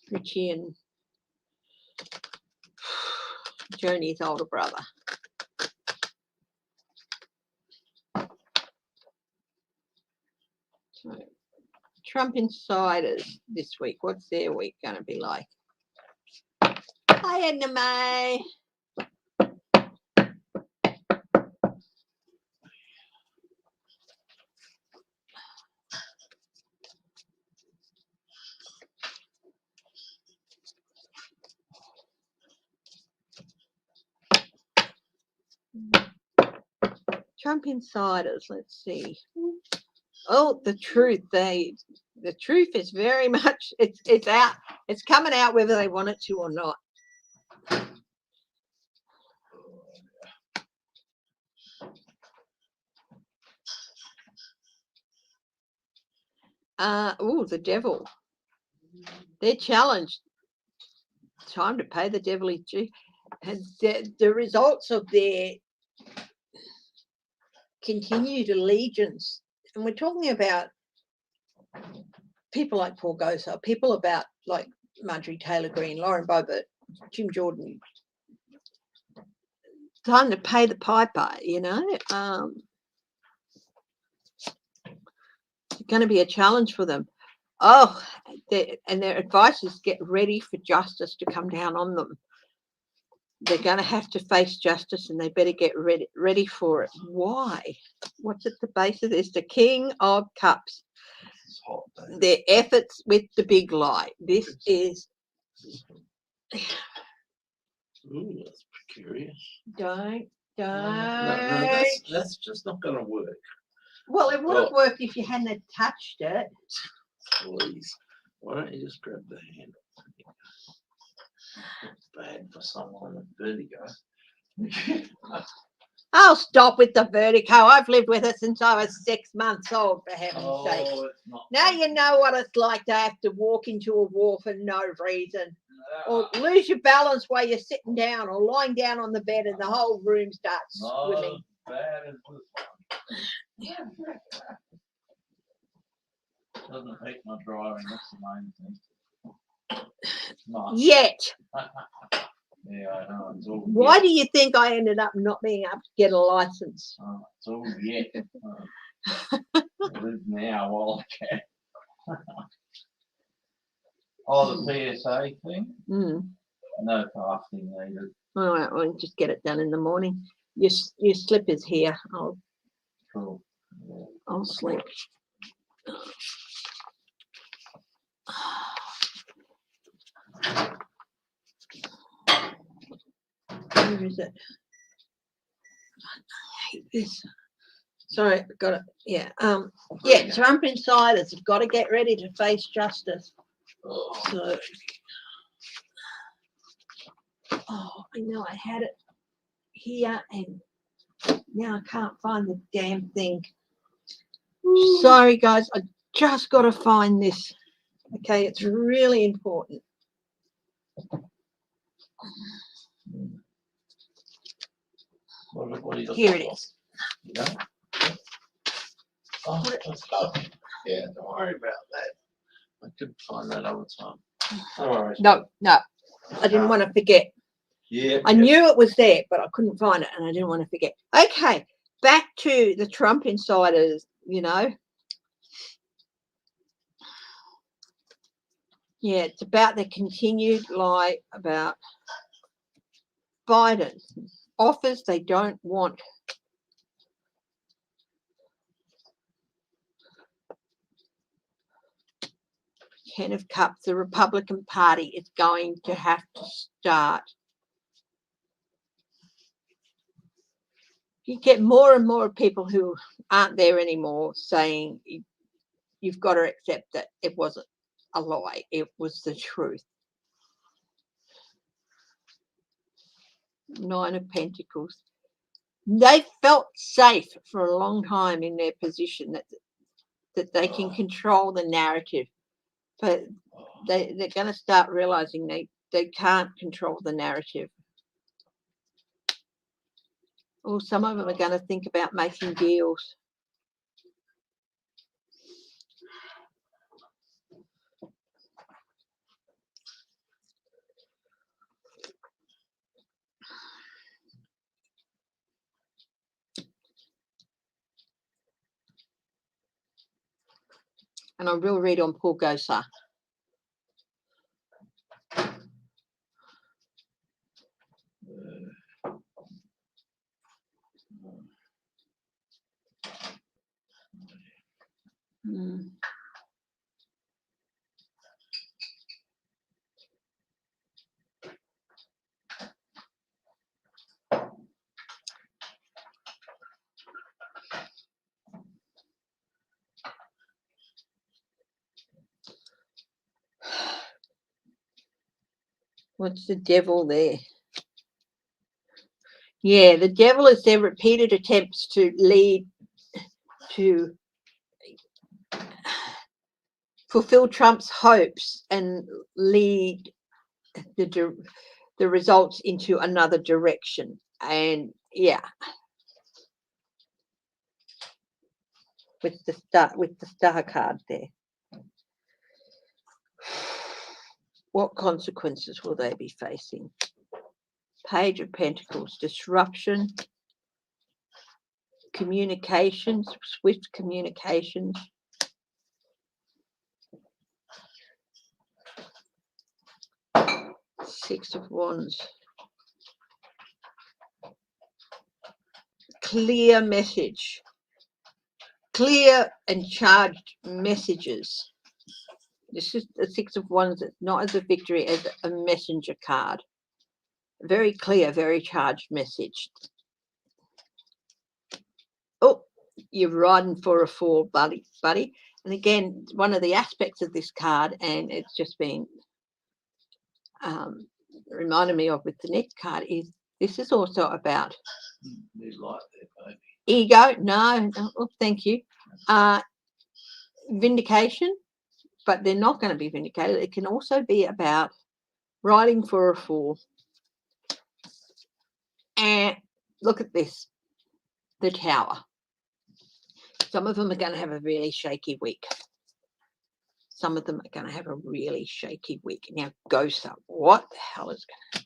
Richie and Joni's older brother. Trump insiders this week. What's their week going to be like? Hi, Edna May. Trump insiders, let's see. Oh, the truth. The truth is very much, it's out. It's coming out whether they want it to or not. Oh, the devil. They're challenged. Time to pay the devil his due. And the results of their continued allegiance, and we're talking about people like Paul Gosar, people about like Marjorie Taylor Greene, Lauren Boebert, Jim Jordan. Time to pay the piper, you know. It's going to be a challenge for them. Oh, and their advice is get ready for justice to come down on them. They're going to have to face justice, and they better get ready for it. Why? What's at the base of this? The King of Cups. Their efforts with the big lie. This is. Ooh, that's curious. Don't. No, that's just not going to work. Well, it would have worked if you hadn't touched it. Please, why don't you just grab the handle? It's bad for someone with vertigo. I'll stop with the vertigo. I've lived with it since I was 6 months old, for heaven's sake. Now you know what it's like to have to walk into a wall for no reason. Or lose your balance while you're sitting down or lying down on the bed and the whole room starts swimming. Bad as this one. Doesn't hate my driving, that's the main thing. Nice. Yet. Yeah, I know. It's all Why yet. do you think I ended up not being able to get a license? Oh, it's all yet. Live now while I can. Oh, the PSA thing? No fasting needed. All right, well, just get it done in the morning. Your slipper's here. Cool. Yeah. I'll sleep. Where is it? I hate this. Sorry, got it. Yeah. Yeah, Trump insiders have got to get ready to face justice. So, I know I had it here and now I can't find the damn thing. Sorry, guys, I just got to find this. Okay, it's really important. Here it is. Yeah. Oh, yeah, don't worry about that. I could find that other time. No worries. No, I didn't want to forget. Yeah. I knew it was there, but I couldn't find it, and I didn't want to forget. Okay, back to the Trump insiders, you know. Yeah, it's about the continued lie about Biden. Offers they don't want. Ten of Cups, the Republican Party is going to have to start. You get more and more people who aren't there anymore saying you've got to accept that it wasn't a lie, it was the truth. Nine of Pentacles. They felt safe for a long time in their position that they can control the narrative, but they're going to start realizing they can't control the narrative. Or some of them are going to think about making deals. And I will read on Paul Gosar. What's the devil there? Yeah, the devil is their repeated attempts to lead to fulfill Trump's hopes and lead the results into another direction. And yeah, with the star card there. What consequences will they be facing? Page of Pentacles, disruption, communications, swift communications. Six of Wands. Clear message. Clear and charged messages. This is the Six of Wands, not as a victory, as a messenger card. Very clear, very charged message. Oh, you're riding for a fall, buddy. And again, one of the aspects of this card, and it's just been reminded me of with the next card, is this is also about ego. No, oh, thank you. Vindication, but they're not going to be vindicated. It can also be about riding for a fall. And look at this, the Tower. Some of them are going to have a really shaky week. Some of them are going to have a really shaky week. Now, Ghost up. What the hell is going to...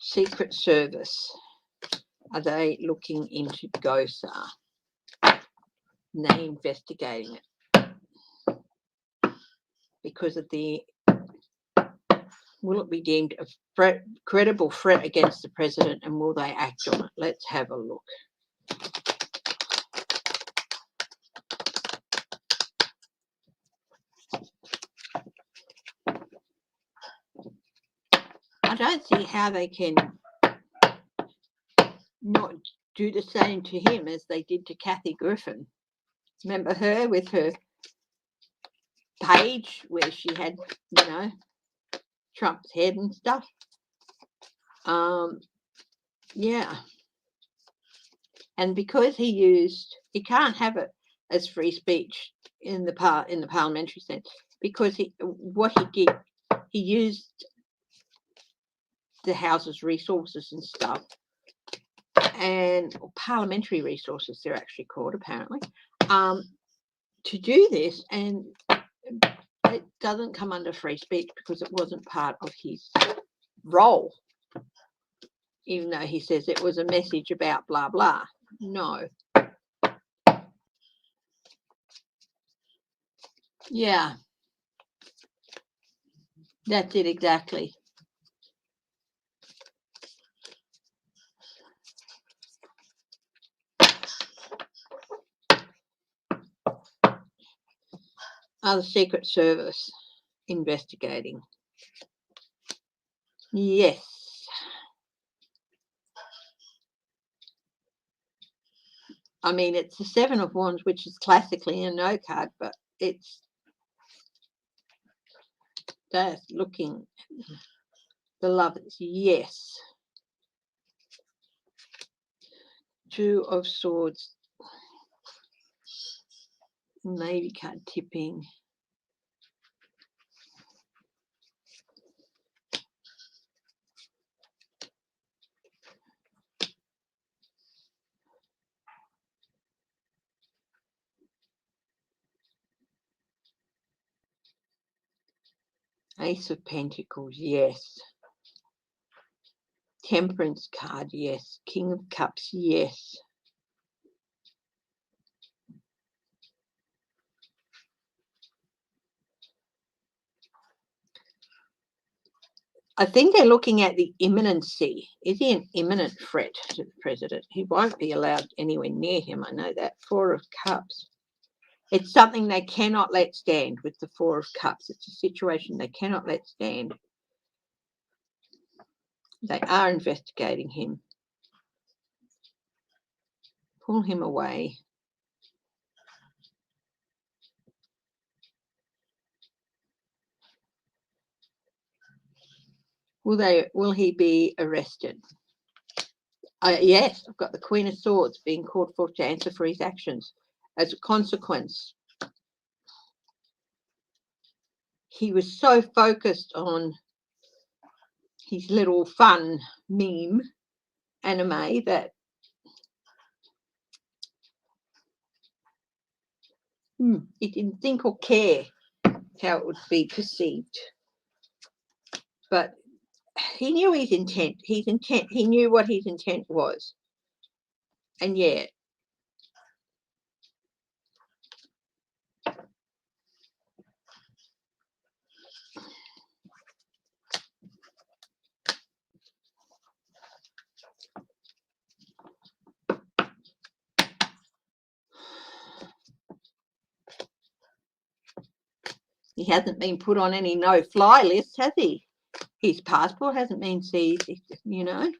Secret Service. Are they looking into Gosar? They investigating it because of the... Will it be deemed a credible threat against the president, and will they act on it? Let's have a look. I don't see how they can not do the same to him as they did to Kathy Griffin. Remember her with her page where she had, you know, Trump's head and stuff? Yeah. And because he can't have it as free speech in the parliamentary sense, because what he did, he used the House's resources and stuff, and parliamentary resources they're actually called apparently, to do this, and it doesn't come under free speech because it wasn't part of his role, even though he says it was a message about blah blah. No. Yeah, that's it exactly. The Secret Service investigating. Yes. I mean, it's the Seven of Wands, which is classically a no card, but it's that's looking the Lovers. Yes. Two of Swords. Maybe card tipping. Ace of Pentacles, yes. Temperance card, yes. King of Cups, yes. I think they're looking at the imminency. Is he an imminent threat to the president? He won't be allowed anywhere near him. I know that. Four of Cups. It's something they cannot let stand with the Four of Cups. It's a situation they cannot let stand. They are investigating him. Pull him away. Will he be arrested? Yes, I've got the Queen of Swords being called forth to answer for his actions. As a consequence, he was so focused on his little fun meme anime that he didn't think or care how it would be perceived. But he knew his intent. He knew what his intent was. And yet, he hasn't been put on any no-fly list, has he? His passport hasn't been seized, you know.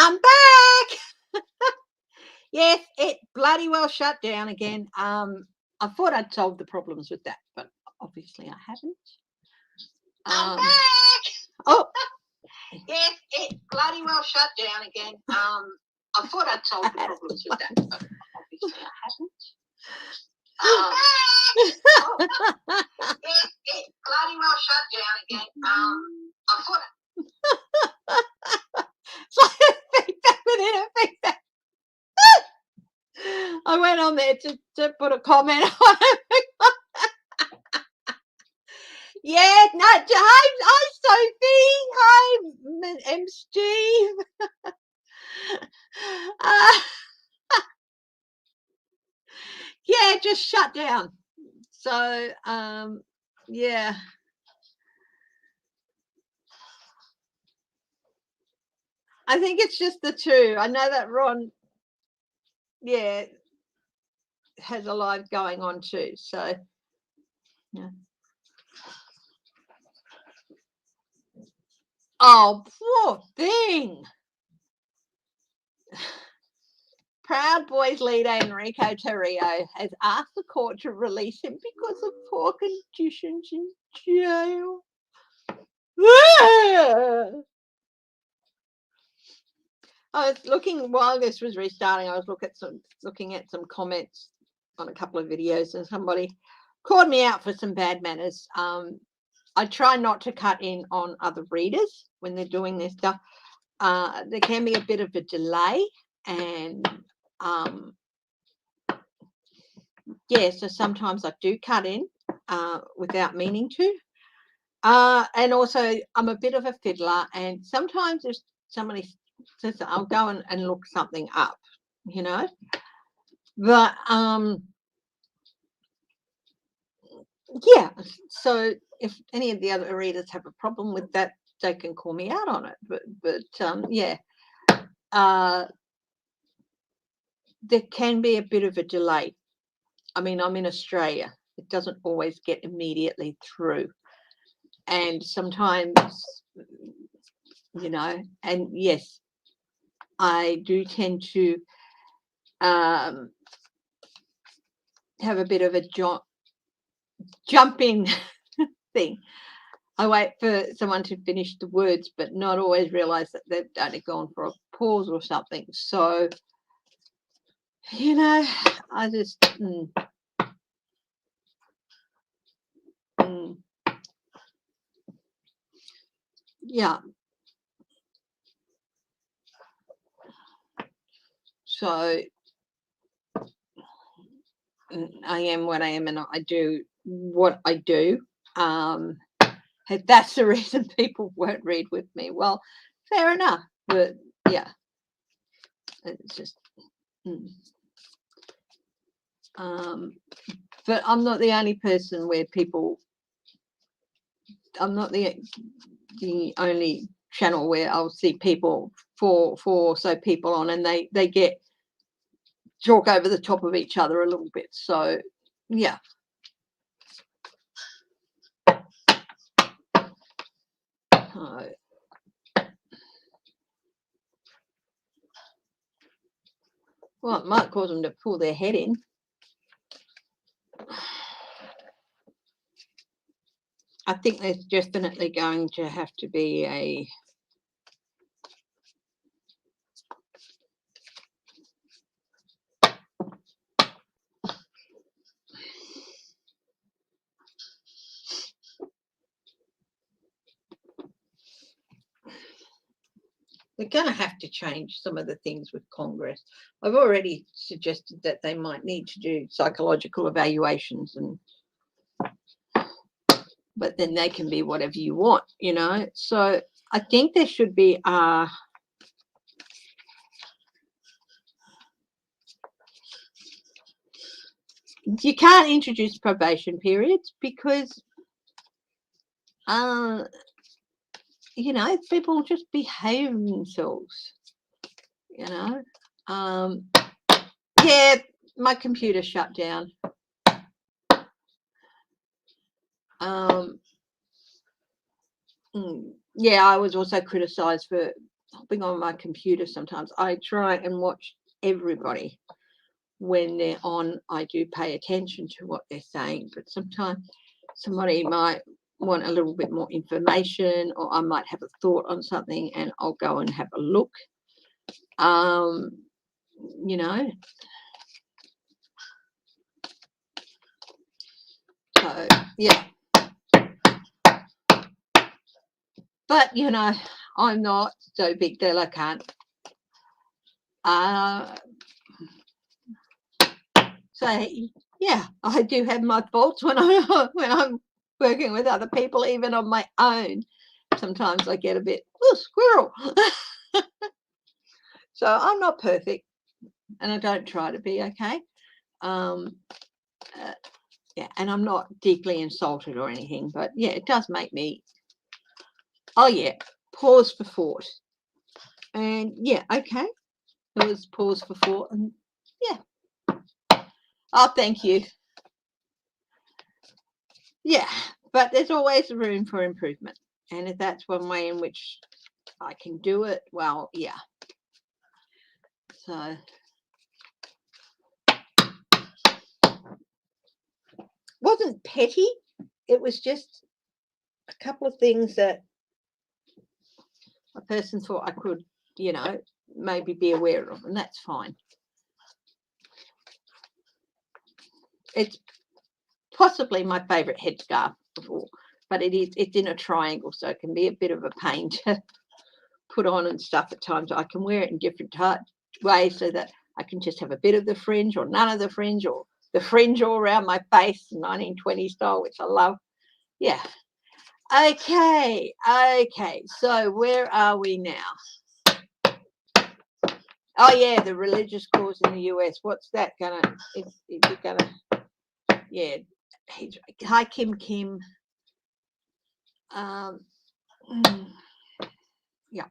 I'm back. Yes, it bloody well shut down again. I thought I'd solved the problems with that, but obviously I haven't. I'm back. Oh, Yes, it bloody well shut down again. I thought I'd solved the problems with that, but obviously I haven't. Yes, it bloody well shut down again. I thought. it's like a feedback within a feedback. I went on there to put a comment on it. Yeah, no, hi Sophie. Hi, Steve. Yeah, just shut down. So, yeah. I think it's just the two. I know that Ron, yeah, has a live going on too. So, yeah. Oh, poor thing. Proud Boys leader Enrico Torrio has asked the court to release him because of poor conditions in jail. I was looking while this was restarting. I was looking at some comments on a couple of videos, and somebody called me out for some bad manners. I try not to cut in on other readers when they're doing this stuff. There can be a bit of a delay, and yeah, so sometimes I do cut in without meaning to. And also, I'm a bit of a fiddler, and sometimes if somebody says, I'll go and look something up, you know. But yeah, so if any of the other readers have a problem with that, they can call me out on it. But yeah, there can be a bit of a delay. I mean, I'm in Australia. It doesn't always get immediately through. And sometimes, you know, and yes, I do tend to have a bit of a jump in thing. I wait for someone to finish the words, but not always realize that they've only gone for a pause or something. So, you know, I just yeah. So I am what I am, and I do what I do. If that's the reason people won't read with me, well, fair enough. But yeah, it's just. But I'm not the only person where people. I'm not the only channel where I'll see people four or so people on, and they get talk over the top of each other a little bit. So yeah. Well, it might cause them to pull their head in. I think there's definitely going to have to be a they're going to have to change some of the things with Congress. I've already suggested that they might need to do psychological evaluations, but then they can be whatever you want, you know. So I think there should be you can't introduce probation periods because you know, people just behave themselves, you know. Yeah, my computer shut down. Yeah, I was also criticized for hopping on my computer sometimes, I try and watch everybody when they're on. I do pay attention to what they're saying, but sometimes somebody might want a little bit more information, or I might have a thought on something and I'll go and have a look. You know, so yeah. But you know, I'm not so big deal I can't. So yeah, I do have my faults when I'm working with other people, even on my own. Sometimes I get a bit squirrel. So I'm not perfect, and I don't try to be. Okay. Yeah, and I'm not deeply insulted or anything, but yeah, it does make me, oh yeah, pause for thought. And yeah, okay, it was pause for thought, and yeah. Oh, thank you. Yeah, but there's always room for improvement, and if that's one way in which I can do it, well, yeah. So wasn't petty, it was just a couple of things that a person thought I could, you know, maybe be aware of, and that's fine. It's possibly my favorite headscarf before, but it's in a triangle, so it can be a bit of a pain to put on and stuff at times. I can wear it in different ways, so that I can just have a bit of the fringe or none of the fringe, or the fringe all around my face, 1920 style, which I love. Yeah. Okay. So where are we now? Oh yeah, the religious cause in the US. What's that gonna? Is it gonna? Yeah. Hi, Kim. Yeah.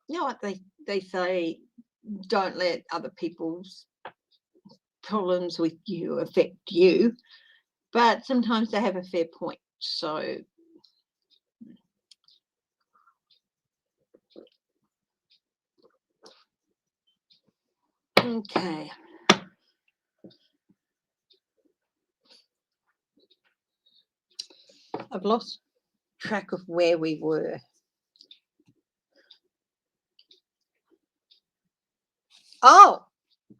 You know what they say? Don't let other people's problems with you affect you, but sometimes they have a fair point. So okay. I've lost track of where we were. Oh,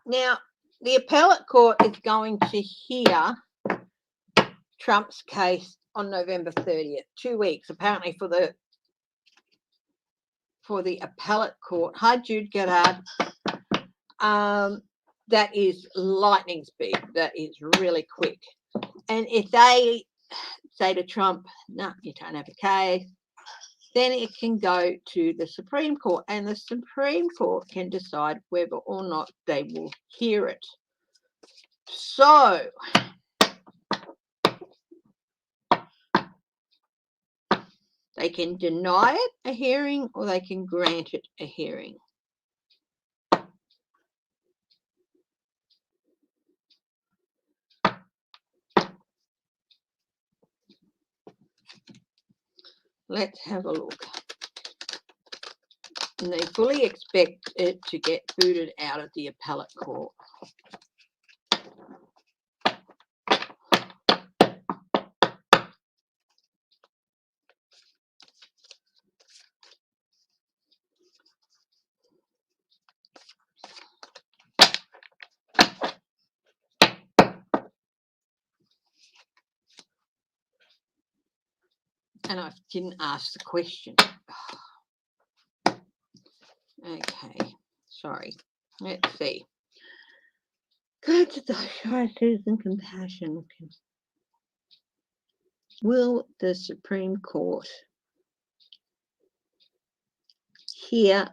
now the appellate court is going to hear Trump's case on November 30th, 2 weeks, apparently, for the appellate court. Hi, Jude Gerard. That is lightning speed. That is really quick. And if they say to Trump, no, you don't have a case, then it can go to the Supreme Court, and the Supreme Court can decide whether or not they will hear it. So they can deny it a hearing, or they can grant it a hearing. Let's have a look. And they fully expect it to get booted out of the appellate court. And I didn't ask the question. Okay, sorry. Let's see. Go to the crisis and compassion. Will the Supreme Court hear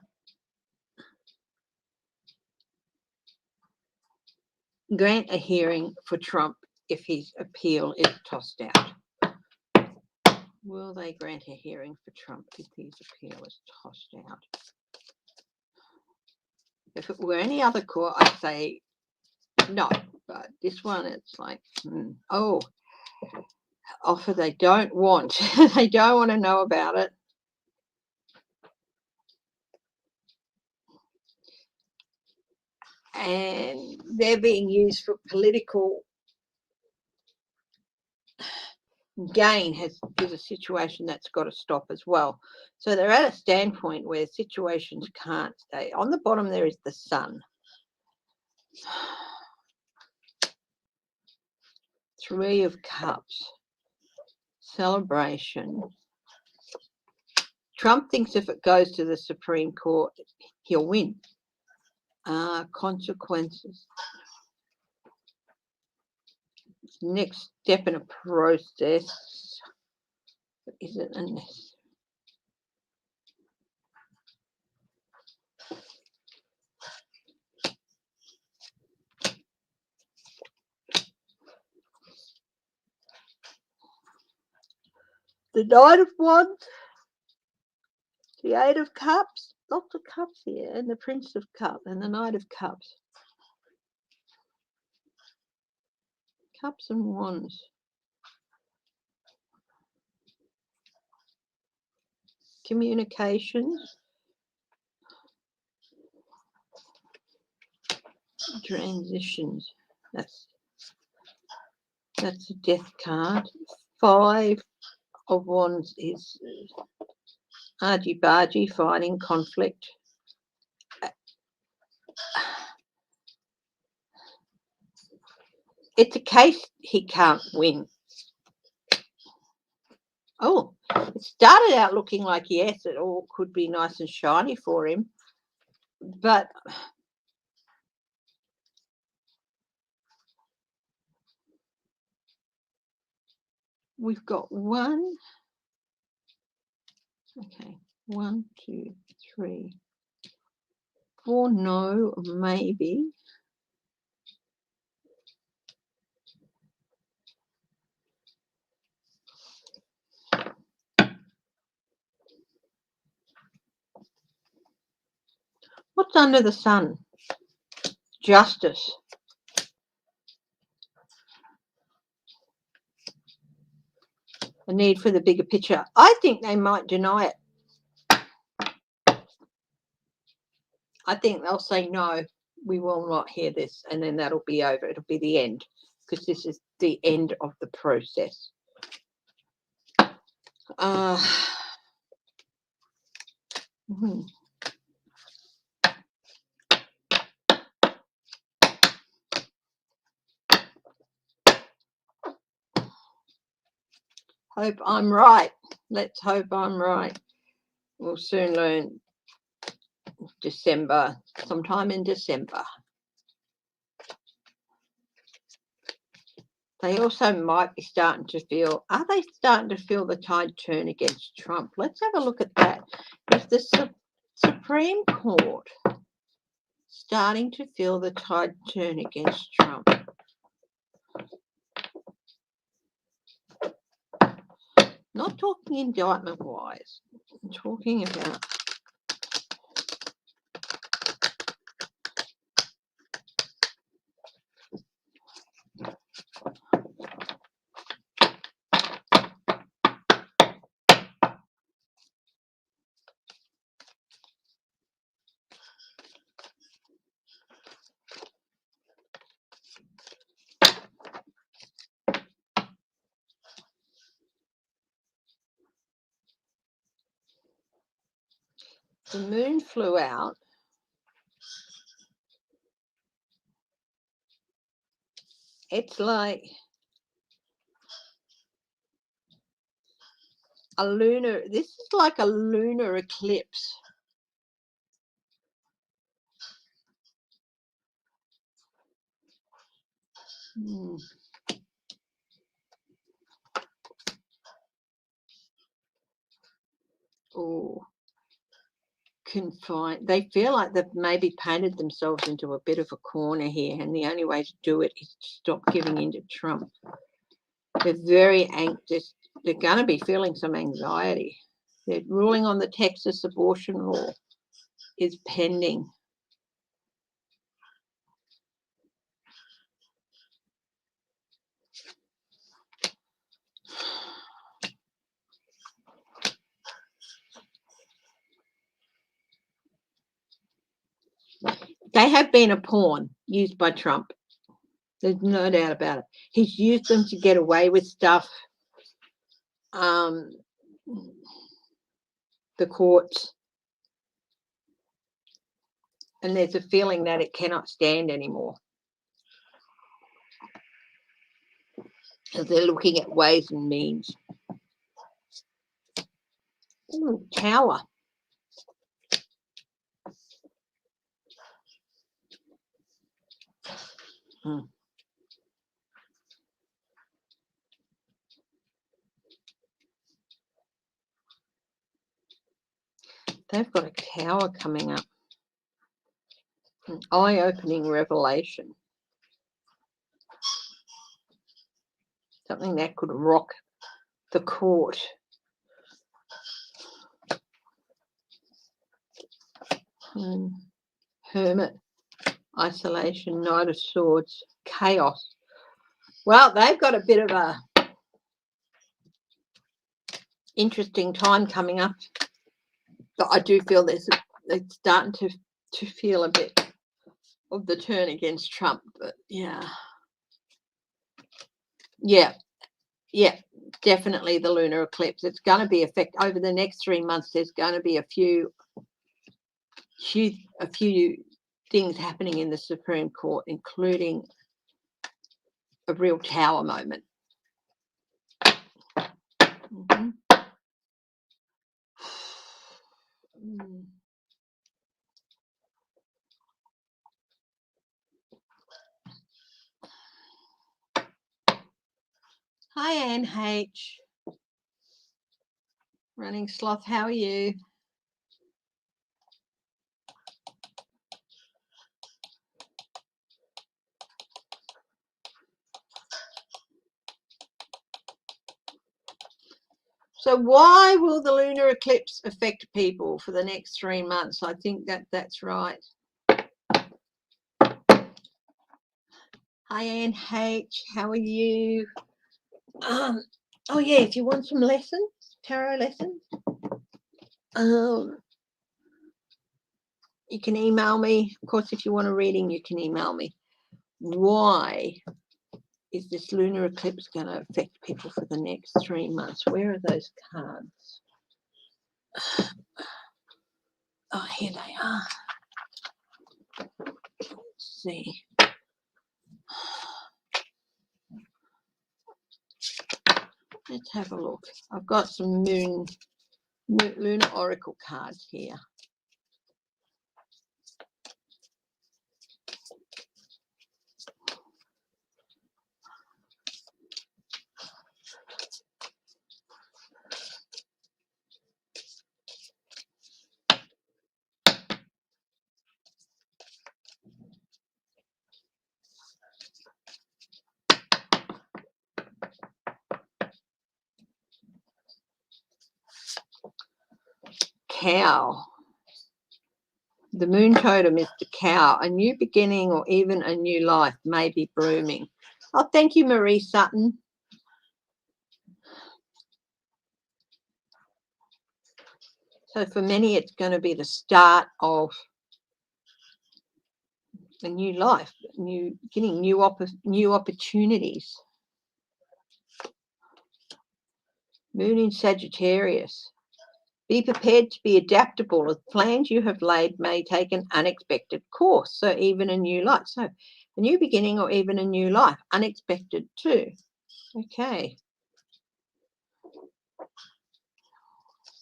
grant a hearing for Trump if his appeal is tossed out? Will they grant a hearing for Trump if his appeal is tossed out? If it were any other court, I'd say no, but this one, it's like, oh, offer they don't want. They don't want to know about it. and they're being used for political gain. Is a situation that's got to stop as well. So they're at a standpoint where situations can't stay. On the bottom there is the Sun. Three of Cups. Celebration. Trump thinks if it goes to the Supreme Court, he'll win. Consequences. Next step in a process. Is it unnecessary? The Knight of Wands, the Eight of Cups, lots of cups here, and the Prince of Cups, and the Knight of Cups. Cups and Wands. Communications. Transitions. That's a Death card. Five of Wands is argy-bargy, fighting, conflict. It's a case he can't win. Oh, it started out looking like, yes, it all could be nice and shiny for him. But we've got 1, 2, 3, 4 no, maybe. What's under the Sun? Justice. The need for the bigger picture. I think they might deny it. I think they'll say, no, we will not hear this, and then that'll be over. It'll be the end, because this is the end of the process. Hope I'm right. Let's hope I'm right. We'll soon learn. December, sometime in December. They also might be starting to feel, are they starting to feel the tide turn against Trump? Let's have a look at that. Is the Supreme Court starting to feel the tide turn against Trump? Not talking indictment-wise. I'm talking about the moon flew out. It's like a lunar, this is like a lunar eclipse. Oh, confined. They feel like they've maybe painted themselves into a bit of a corner here, and the only way to do it is to stop giving in to Trump. They're very anxious. They're going to be feeling some anxiety. Their ruling on the Texas abortion law is pending. They have been a pawn used by Trump. There's no doubt about it. He's used them to get away with stuff. The courts. And there's a feeling that it cannot stand anymore. As they're looking at ways and means. Ooh, Tower. They've got a tower coming up. An eye-opening revelation. Something that could rock the court. Hermit. Isolation. Knight of Swords. Chaos. Well, they've got a bit of a interesting time coming up. But I do feel it's starting to feel a bit of the turn against Trump. But yeah, definitely the lunar eclipse. It's going to be over the next 3 months. There's going to be a few things happening in the Supreme Court, including a real tower moment. Hi, Anne H. Running Sloth, how are you? So why will the lunar eclipse affect people for the next 3 months? I think that's right. Hi, Anne H. How are you? Oh yeah, if you want some lessons, tarot lessons, you can email me. Of course, if you want a reading, you can email me. Why is this lunar eclipse going to affect people for the next 3 months? Where are those cards? Oh, here they are. Let's see. Let's have a look. I've got some lunar oracle cards here. Cow. The moon totem is the cow. A new beginning or even a new life may be blooming. Oh, thank you, Marie Sutton. So for many, it's going to be the start of a new life, new beginning, new opportunities. Moon in Sagittarius. Be prepared to be adaptable, as plans you have laid may take an unexpected course. So even a new life. So a new beginning or even a new life. Unexpected too. Okay.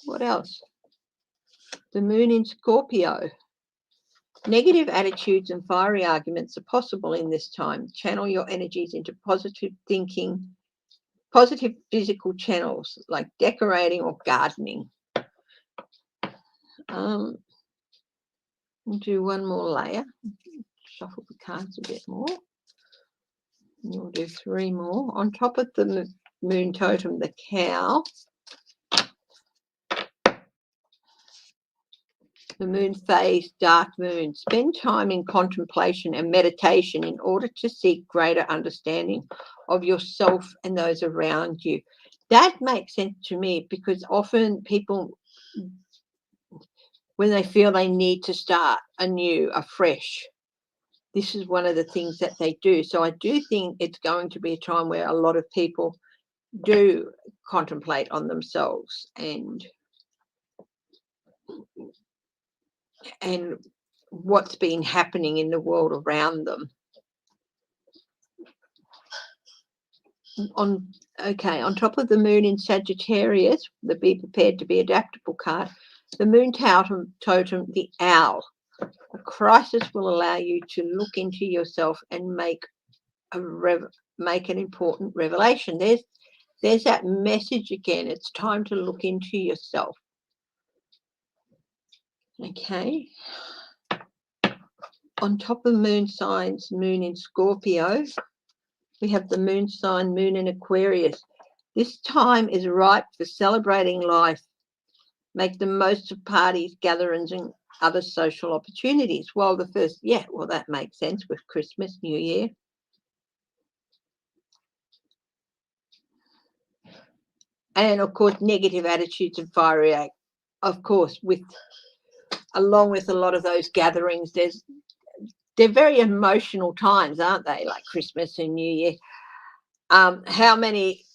What else? The moon in Scorpio. Negative attitudes and fiery arguments are possible in this time. Channel your energies into positive thinking, positive physical channels like decorating or gardening. We'll do one more layer. Shuffle the cards a bit more. And we'll do 3 more. On top of the moon totem, the cow. The moon phase, dark moon. Spend time in contemplation and meditation in order to seek greater understanding of yourself and those around you. That makes sense to me, because often people, when they feel they need to start anew, afresh, this is one of the things that they do. So I do think it's going to be a time where a lot of people do contemplate on themselves and what's been happening in the world around them. On top of the moon in Sagittarius, the Be Prepared to Be Adaptable card, the moon totem, the owl. A crisis will allow you to look into yourself and make an important revelation. There's that message again. It's time to look into yourself. Okay. On top of moon signs, moon in Scorpio, we have the moon sign, moon in Aquarius. This time is ripe for celebrating life. Make the most of parties, gatherings, and other social opportunities. Well, that makes sense with Christmas, New Year. And of course, negative attitudes and fiery act. Of course, along with a lot of those gatherings, they're very emotional times, aren't they? Like Christmas and New Year. How many?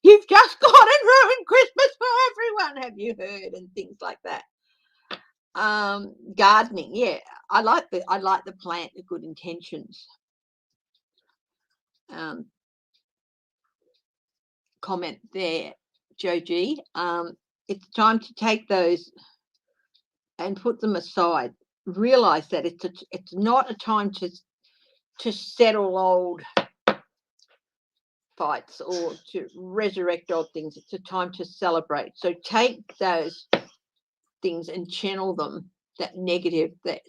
You've just gone and ruined Christmas for everyone. Have you heard? And things like that. Gardening, yeah. I like the plant, the good intentions. Comment there, Joji. It's time to take those and put them aside. Realize that it's not a time to settle old fights or to resurrect old things. It's a time to celebrate. So take those things and channel them, that negative, that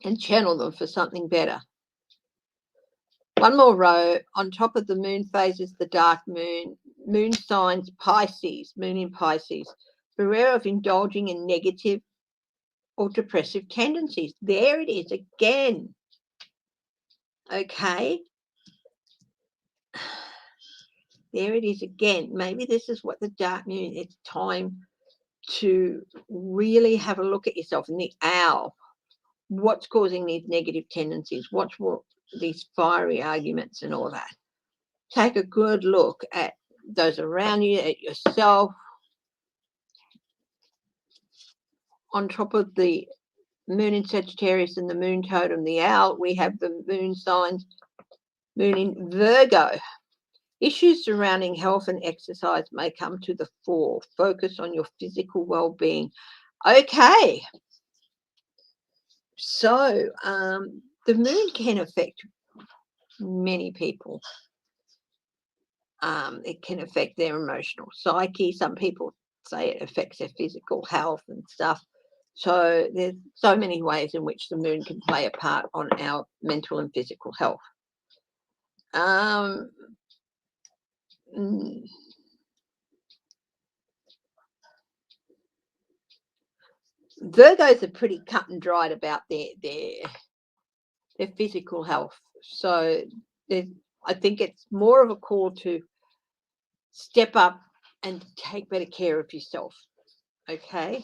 and channel them for something better. One more row. On top of the moon phases, the dark moon. Moon signs, Pisces, moon in Pisces. Beware of indulging in negative or depressive tendencies. There it is again. Okay. There it is again. Maybe this is what the dark moon, it's time to really have a look at yourself. And the owl, what's causing these negative tendencies? What's these fiery arguments and all that? Take a good look at those around you, at yourself. On top of the moon in Sagittarius and the moon totem, the owl, we have the moon signs, moon in Virgo. Issues surrounding health and exercise may come to the fore. Focus on your physical well-being. Okay. So the moon can affect many people. It can affect their emotional psyche. Some people say it affects their physical health and stuff. So there's so many ways in which the moon can play a part on our mental and physical health. Virgos are pretty cut and dried about their physical health. So I think it's more of a call to step up and take better care of yourself. Okay.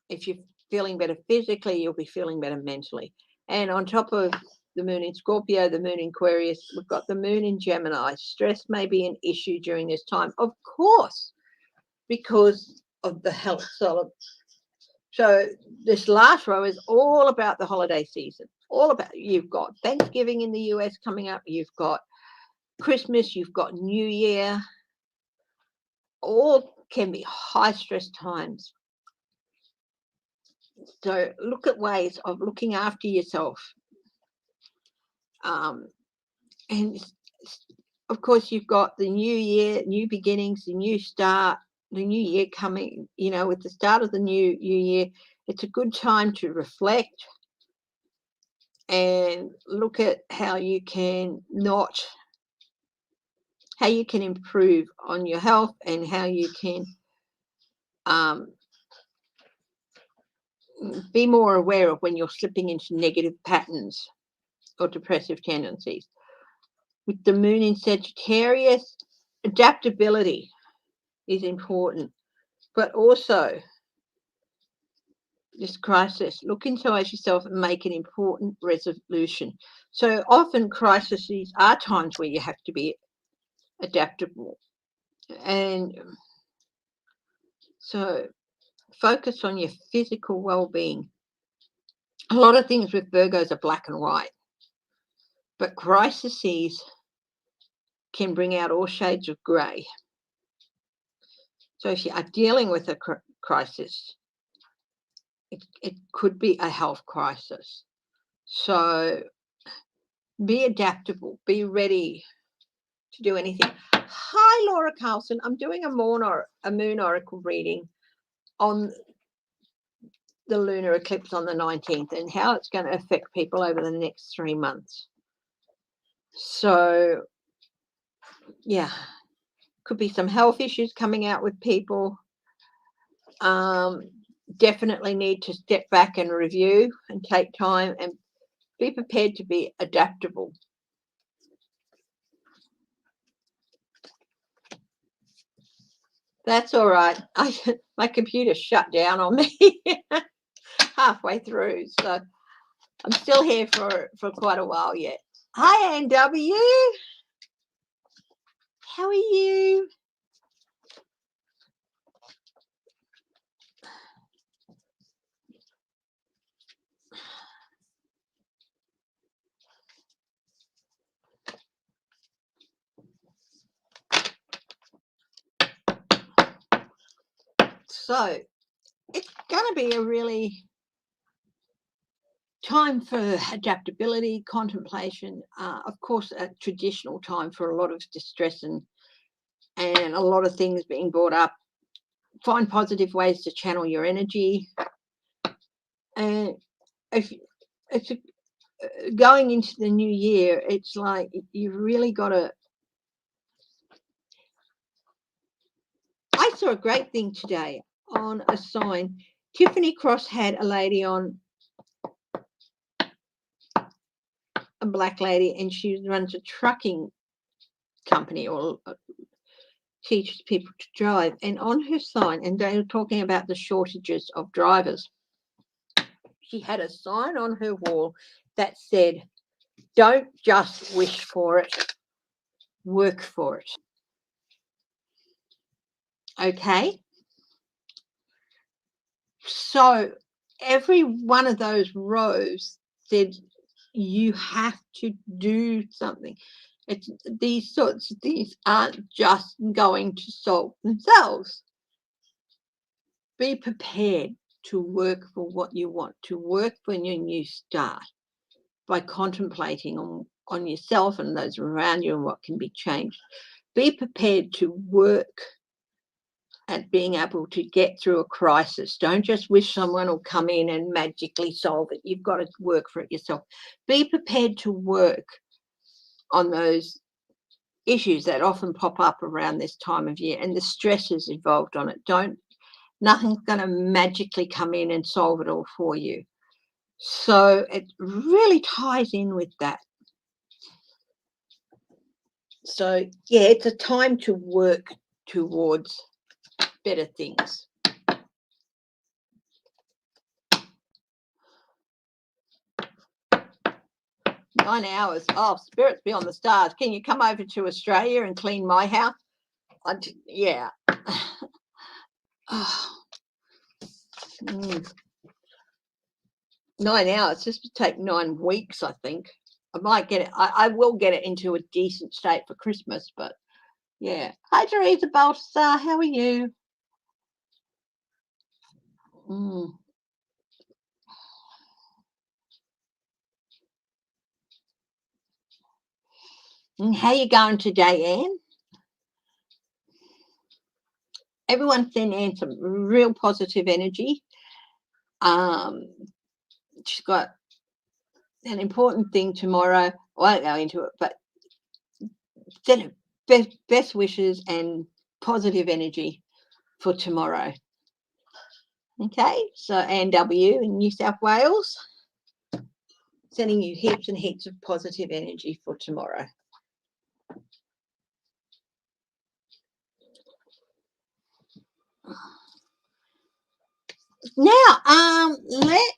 If you're feeling better physically, you'll be feeling better mentally. And on top of the moon in Scorpio, the moon in Aquarius, we've got the moon in Gemini. Stress may be an issue during this time, of course, because of the health. So this last row is all about the holiday season. All about, you've got Thanksgiving in the US coming up. You've got Christmas. You've got New Year. All can be high stress times. So look at ways of looking after yourself. And of course, you've got the new year, new beginnings, the new start, the new year coming, with the start of the new year. It's a good time to reflect and look at how you can improve on your health and how you can be more aware of when you're slipping into negative patterns or depressive tendencies. With the moon in Sagittarius, adaptability is important. But also, this crisis, look inside yourself and make an important resolution. So often crises are times where you have to be adaptable. And so focus on your physical well-being. A lot of things with Virgos are black and white, but crises can bring out all shades of grey. So if you are dealing with a crisis, it could be a health crisis. So be adaptable, be ready to do anything. Hi, Laura Carlson. I'm doing a moon oracle reading on the lunar eclipse on the 19th and how it's going to affect people over the next 3 months. So, yeah, could be some health issues coming out with people. Definitely need to step back and review and take time and be prepared to be adaptable. That's all right. My computer shut down on me halfway through, so I'm still here for quite a while yet. Hi, NW. How are you? So it's going to be a really time for adaptability, contemplation, of course, a traditional time for a lot of distress and a lot of things being brought up. Find positive ways to channel your energy. And if going into the new year, it's like you've really got to. I saw a great thing today on a sign. Tiffany Cross had a lady on, a black lady, and she runs a trucking company or teaches people to drive. And on her sign, and they were talking about the shortages of drivers, she had a sign on her wall that said, "Don't just wish for it, work for it." Okay? So every one of those rows said you have to do something. It's these sorts of things aren't just going to solve themselves. Be prepared to work for what you want, to work for your new start by contemplating on yourself and those around you and what can be changed. Be prepared to work at being able to get through a crisis. Don't just wish someone will come in and magically solve it. You've got to work for it yourself. Be prepared to work on those issues that often pop up around this time of year and the stresses involved on it. Nothing's going to magically come in and solve it all for you. So it really ties in with that. So, yeah, it's a time to work towards better things. "9 hours. Oh, spirits be on the stars. Can you come over to Australia and clean my house?" Yeah. Oh. 9 hours. This would take 9 weeks, I think. I might get it. I will get it into a decent state for Christmas, but yeah. Hi, Teresa Balthasar. How are you? And how you going today, Anne? Everyone send Anne some real positive energy. She's got an important thing tomorrow. I won't go into it, but send her best wishes and positive energy for tomorrow. Okay, so Anne W in New South Wales, sending you heaps and heaps of positive energy for tomorrow. Now, let's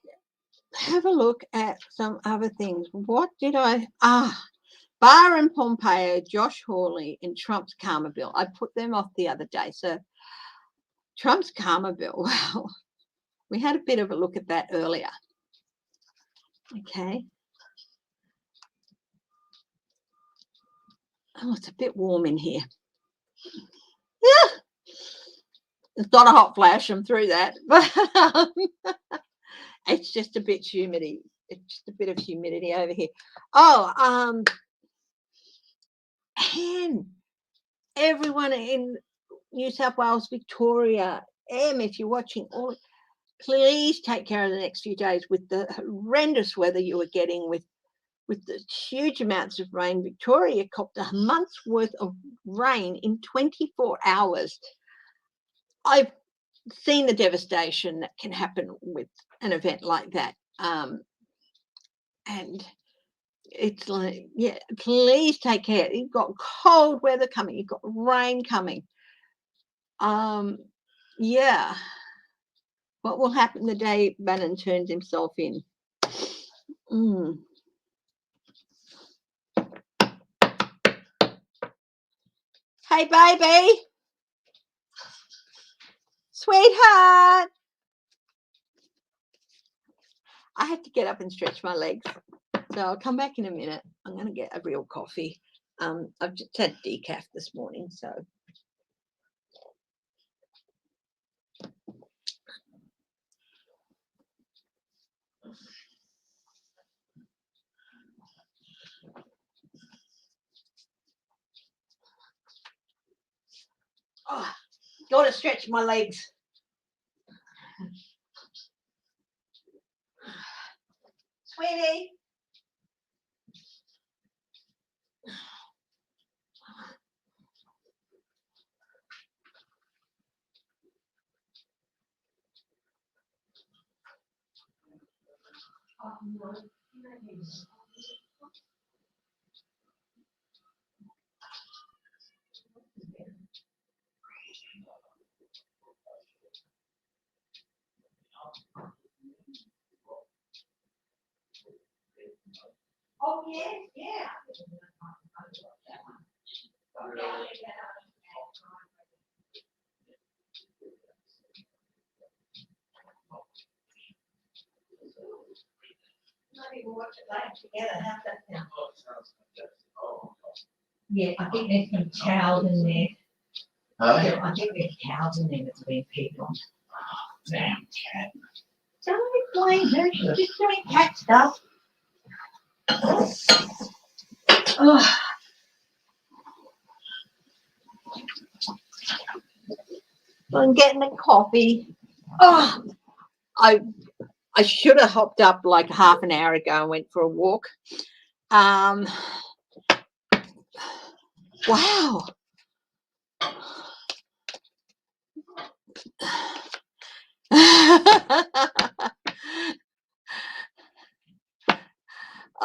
have a look at some other things. What did I... Barr and Pompeo, Josh Hawley, and Trump's Karma Bill. I put them off the other day. So Trump's Karma Bill, well, we had a bit of a look at that earlier. Okay. Oh, it's a bit warm in here. Yeah. It's not a hot flash. I'm through that. But it's just a bit humidity. It's just a bit of humidity over here. Oh, and everyone in New South Wales, Victoria, if you're watching, please take care of the next few days with the horrendous weather you were getting with the huge amounts of rain. Victoria copped a month's worth of rain in 24 hours. I've seen the devastation that can happen with an event like that. And it's like, yeah, please take care. You've got cold weather coming. You've got rain coming. Yeah. What will happen the day Bannon turns himself in? Hey, baby. Sweetheart. I have to get up and stretch my legs. So I'll come back in a minute. I'm going to get a real coffee. I've just had decaf this morning, so. Oh, got to stretch my legs. Sweetie. Oh, yeah. We'll watch it later together. How's that sound? Yeah, I think there's some towels in there. Yeah, I think there's towels in there that's been peed on. Damn cat. Don't blame her. She's just doing cat stuff. Oh. I'm getting a coffee. Oh, I should have hopped up like half an hour ago and went for a walk. Wow.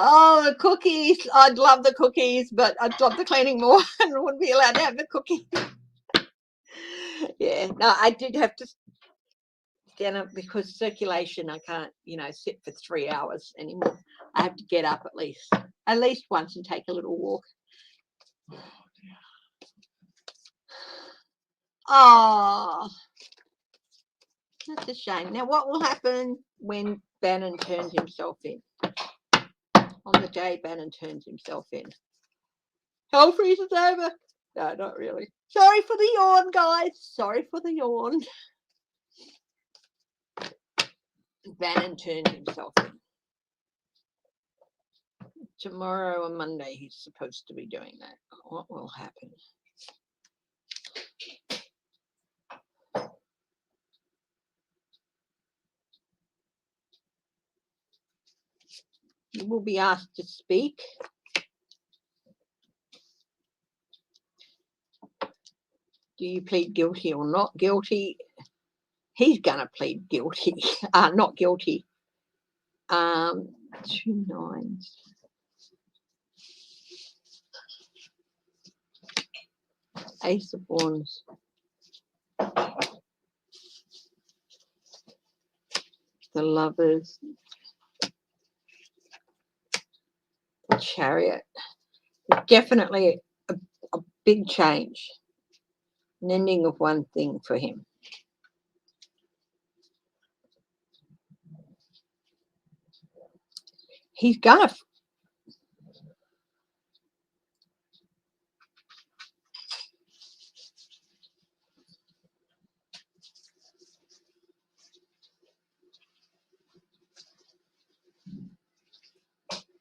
Oh, the cookies. I'd love the cookies, but I'd love the cleaning more and wouldn't be allowed to have the cookies. Yeah, no, I did have to stand up because circulation, I can't, sit for 3 hours anymore. I have to get up at least once and take a little walk. Oh, that's a shame. Now, what will happen when Bannon turns himself in? On the day Bannon turns himself in. Hell freezes over. No, not really. Sorry for the yawn, guys. Sorry for the yawn. Bannon turns himself in. Tomorrow or Monday, he's supposed to be doing that. What will happen? You will be asked to speak. Do you plead guilty or not guilty? He's going to plead guilty. Not guilty. 2 9s. Ace of Wands. the Lovers, the Chariot. Definitely a big change, an ending of one thing for him. He's gonna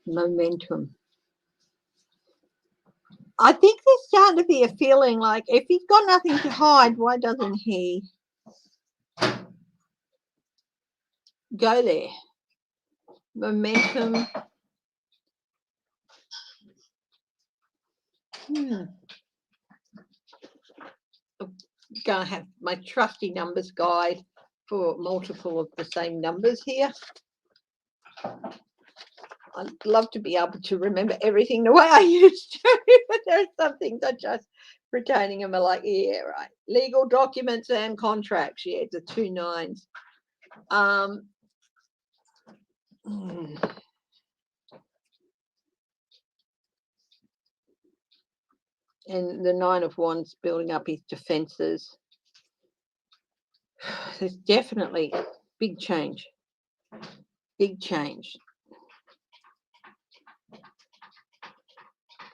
momentum. I think there's starting to be a feeling like if he's got nothing to hide, why doesn't he go there? Momentum. I'm going to have my trusty numbers guide for multiple of the same numbers here. I'd love to be able to remember everything the way I used to, but there's some things I just retaining them are like, yeah, right. Legal documents and contracts, yeah, the 2 9s. And the 9 of Wands building up his defenses. There's definitely big change. Big change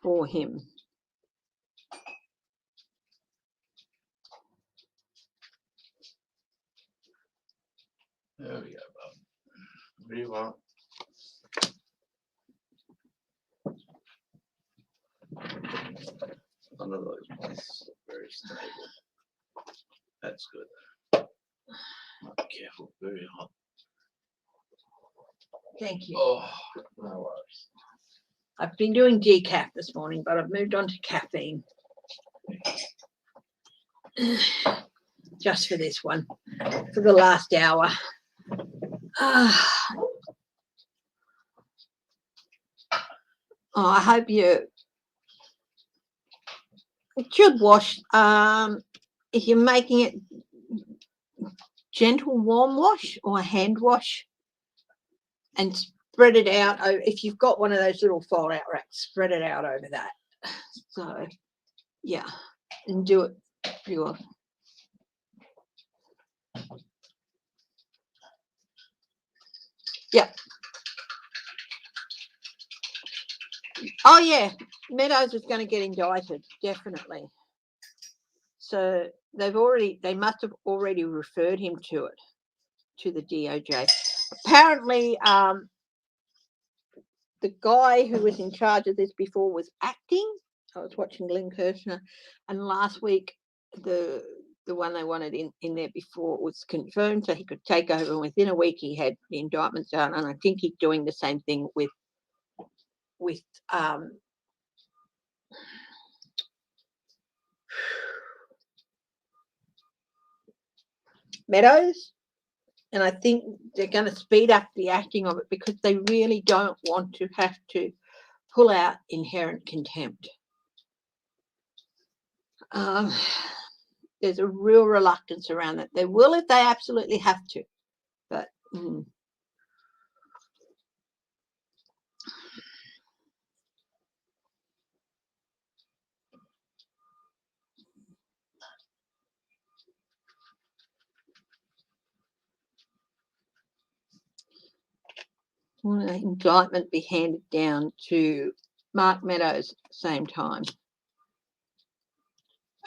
for him. There we go, bub. What do you want? None of those places are very stable. That's good. Careful, very hot. Thank you. Oh, no worries. I've been doing decaf this morning, but I've moved on to caffeine. Just for this one, for the last hour. Oh, I hope you. It should wash. If you're making it gentle warm wash or hand wash, and spread it out. If you've got one of those little fold out racks, spread it out over that. So, yeah, and do it pure. Yep. Oh yeah, Meadows is going to get indicted, definitely. So they must have already referred him to it, to the DOJ. Apparently, the guy who was in charge of this before was acting. I was watching Glenn Kirshner, and last week the one they wanted in there before was confirmed, so he could take over. And within a week, he had the indictments done, and I think he's doing the same thing with Meadows. And I think they're going to speed up the acting of it because they really don't want to have to pull out inherent contempt. There's a real reluctance around that. They will if they absolutely have to, but will an indictment be handed down to Mark Meadows at the same time?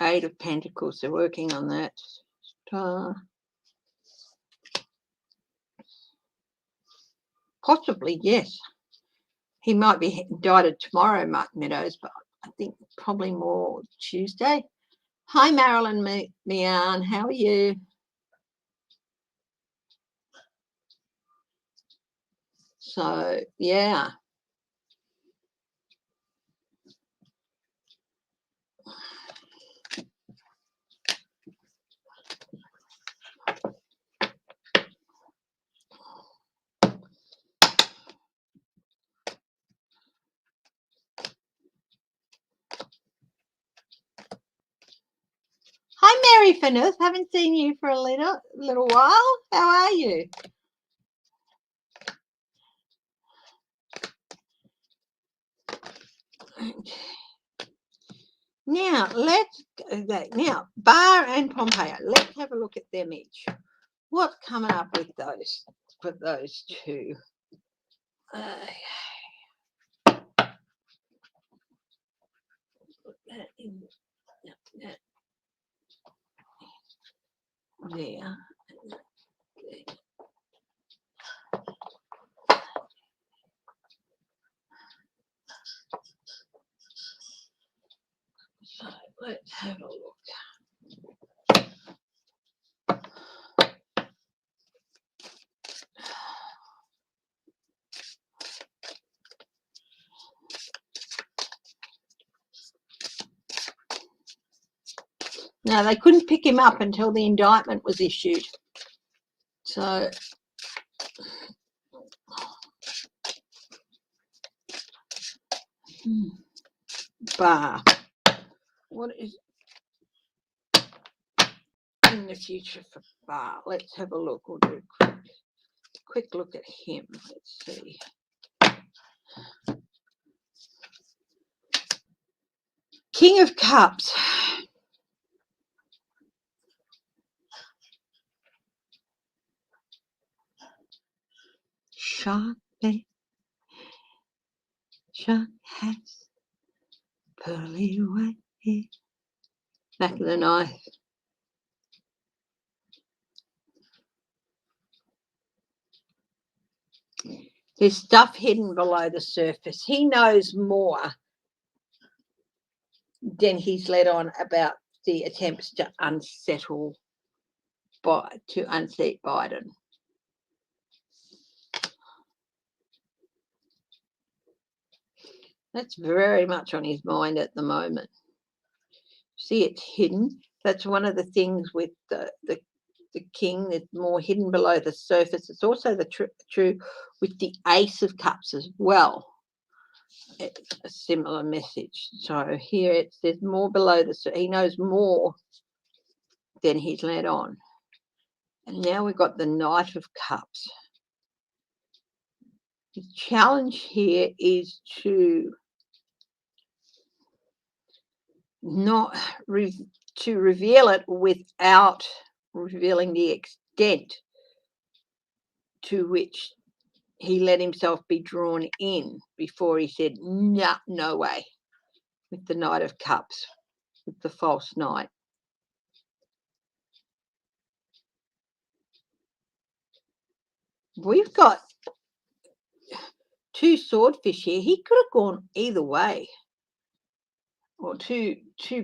8 of Pentacles, they're working on that. Possibly, yes. He might be indicted tomorrow, Mark Meadows, but I think probably more Tuesday. Hi, Marilyn Meehan, how are you? So, yeah. Hi, Mary Finnis. Haven't seen you for a little while. How are you? Now let's go. Now Bar and Pompeii. Let's have a look at them each. What's coming up with those? For those two. Put that in that there. So let's have a look. Now, they couldn't pick him up until the indictment was issued. So, Bar. What is in the future for Bar? Let's have a look. We'll do a quick look at him. Let's see. King of Cups. Shark has pearly white hair. Back of the knife. There's stuff hidden below the surface. He knows more than he's let on about the attempts to unseat Biden. That's very much on his mind at the moment. See, it's hidden. That's one of the things with the king that's more hidden below the surface. It's also true with the Ace of Cups as well. It's a similar message. So here there's more below the surface. He knows more than he's let on. And now we've got the Knight of Cups. The challenge here is to not to reveal it without revealing the extent to which he let himself be drawn in before he said, nah, no way, with the Knight of Cups, with the false knight. We've got two swordfish here. He could have gone either way. Or two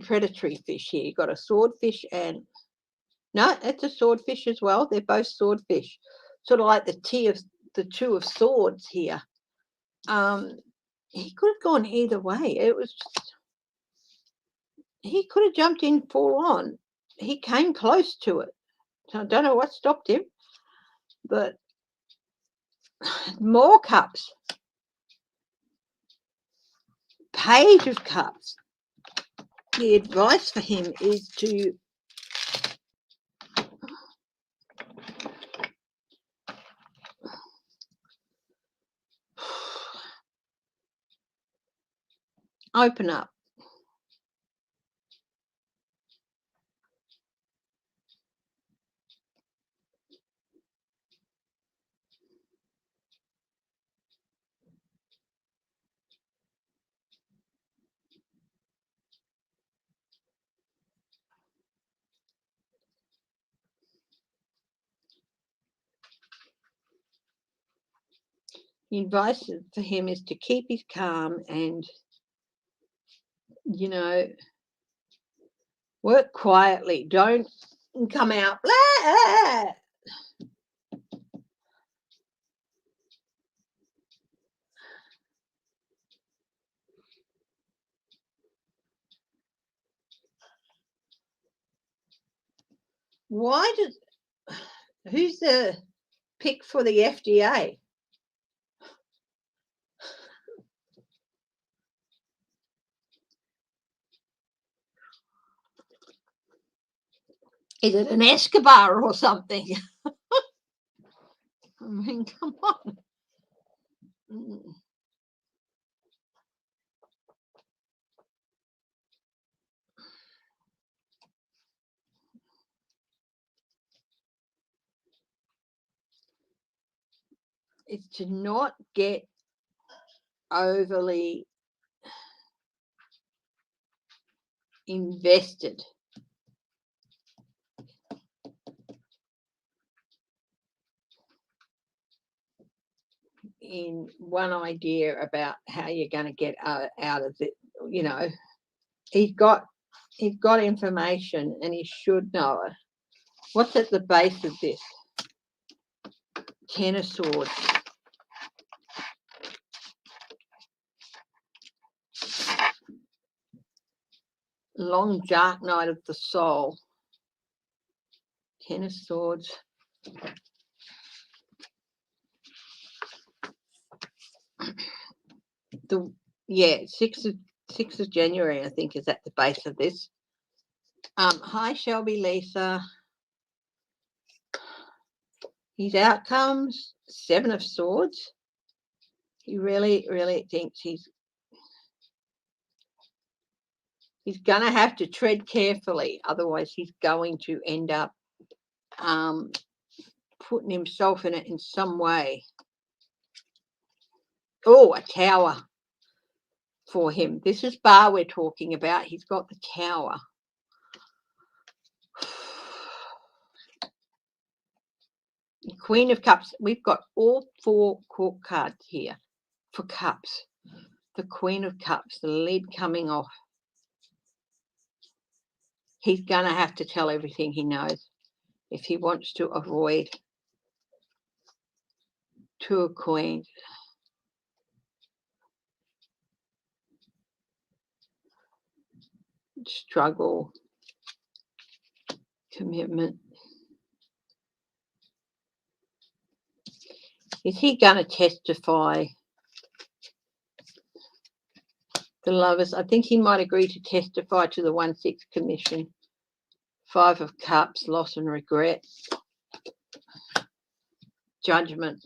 predatory fish here. You've got a swordfish and... No, it's a swordfish as well. They're both swordfish. Sort of like the two of swords here. He could have gone either way. It was just... He could have jumped in full on. He came close to it. So I don't know what stopped him. But more cups. Page of Cups. The advice for him is to open up. The advice for him is to keep his calm and, work quietly. Don't come out. Blah! Who's the pick for the FDA? Is it an Escobar or something? I mean, come on. is to not get overly invested in one idea about how you're going to get out of it. You know, he's got information and he should know it. What's at the base of this? 10 of Swords. Long dark night of the soul. 10 of Swords. Six of January, I think, is at the base of this. Hi, Shelby, Lisa. His outcomes, 7 of Swords. He really, really thinks he's going to have to tread carefully, otherwise he's going to end up putting himself in it in some way. Oh, a Tower for him. This is Bar we're talking about. He's got the Tower. Queen of Cups. We've got all 4 court cards here for Cups. The Queen of Cups, the lid coming off. He's going to have to tell everything he knows if he wants to avoid 2 of Queens. Struggle. Commitment. Is he going to testify? The Lovers. I think he might agree to testify to the 1/6 commission. 5 of Cups, loss and regret. Judgment.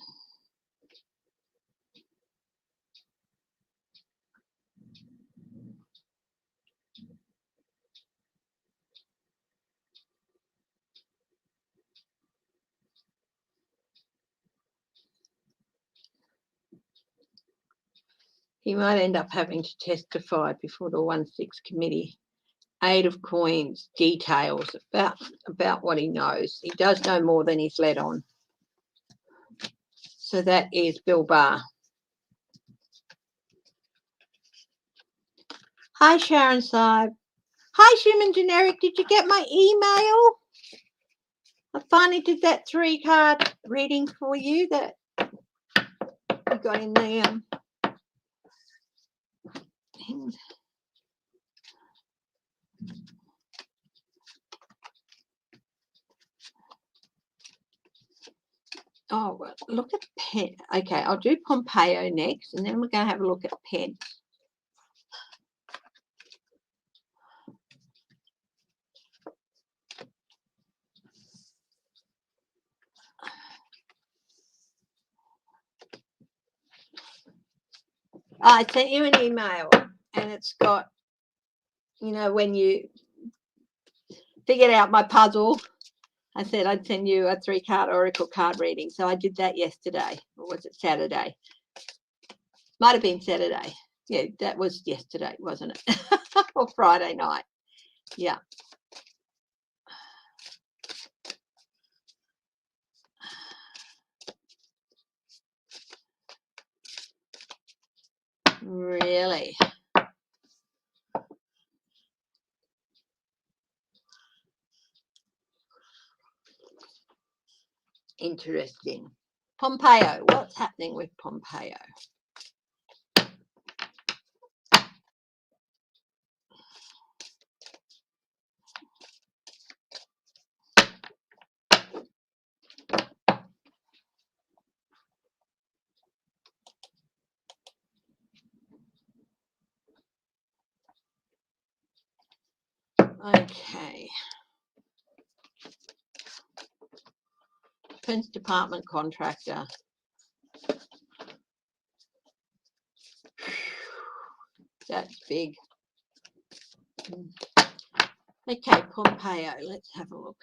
He might end up having to testify before the 1/6 committee. 8 of Coins, details about what he knows. He does know more than he's let on. So that is Bill Barr. Hi, Sharon Saib. Hi, Human Generic. Did you get my email? I finally did that 3-card reading for you that you got in the things. Oh, well, look at Penn. Okay, I'll do Pompeo next, and then we're going to have a look at Penn. I sent you an email, and it's got, you know, when you figured out my puzzle, I said I'd send you a 3-card oracle card reading. So I did that yesterday. Or was it Saturday? Might have been Saturday. Yeah, that was yesterday, wasn't it? Or Friday night. Yeah. Really? Interesting. Pompeo. What's happening with Pompeo? Okay. Defense Department contractor. That's big. Okay, Pompeo. Let's have a look.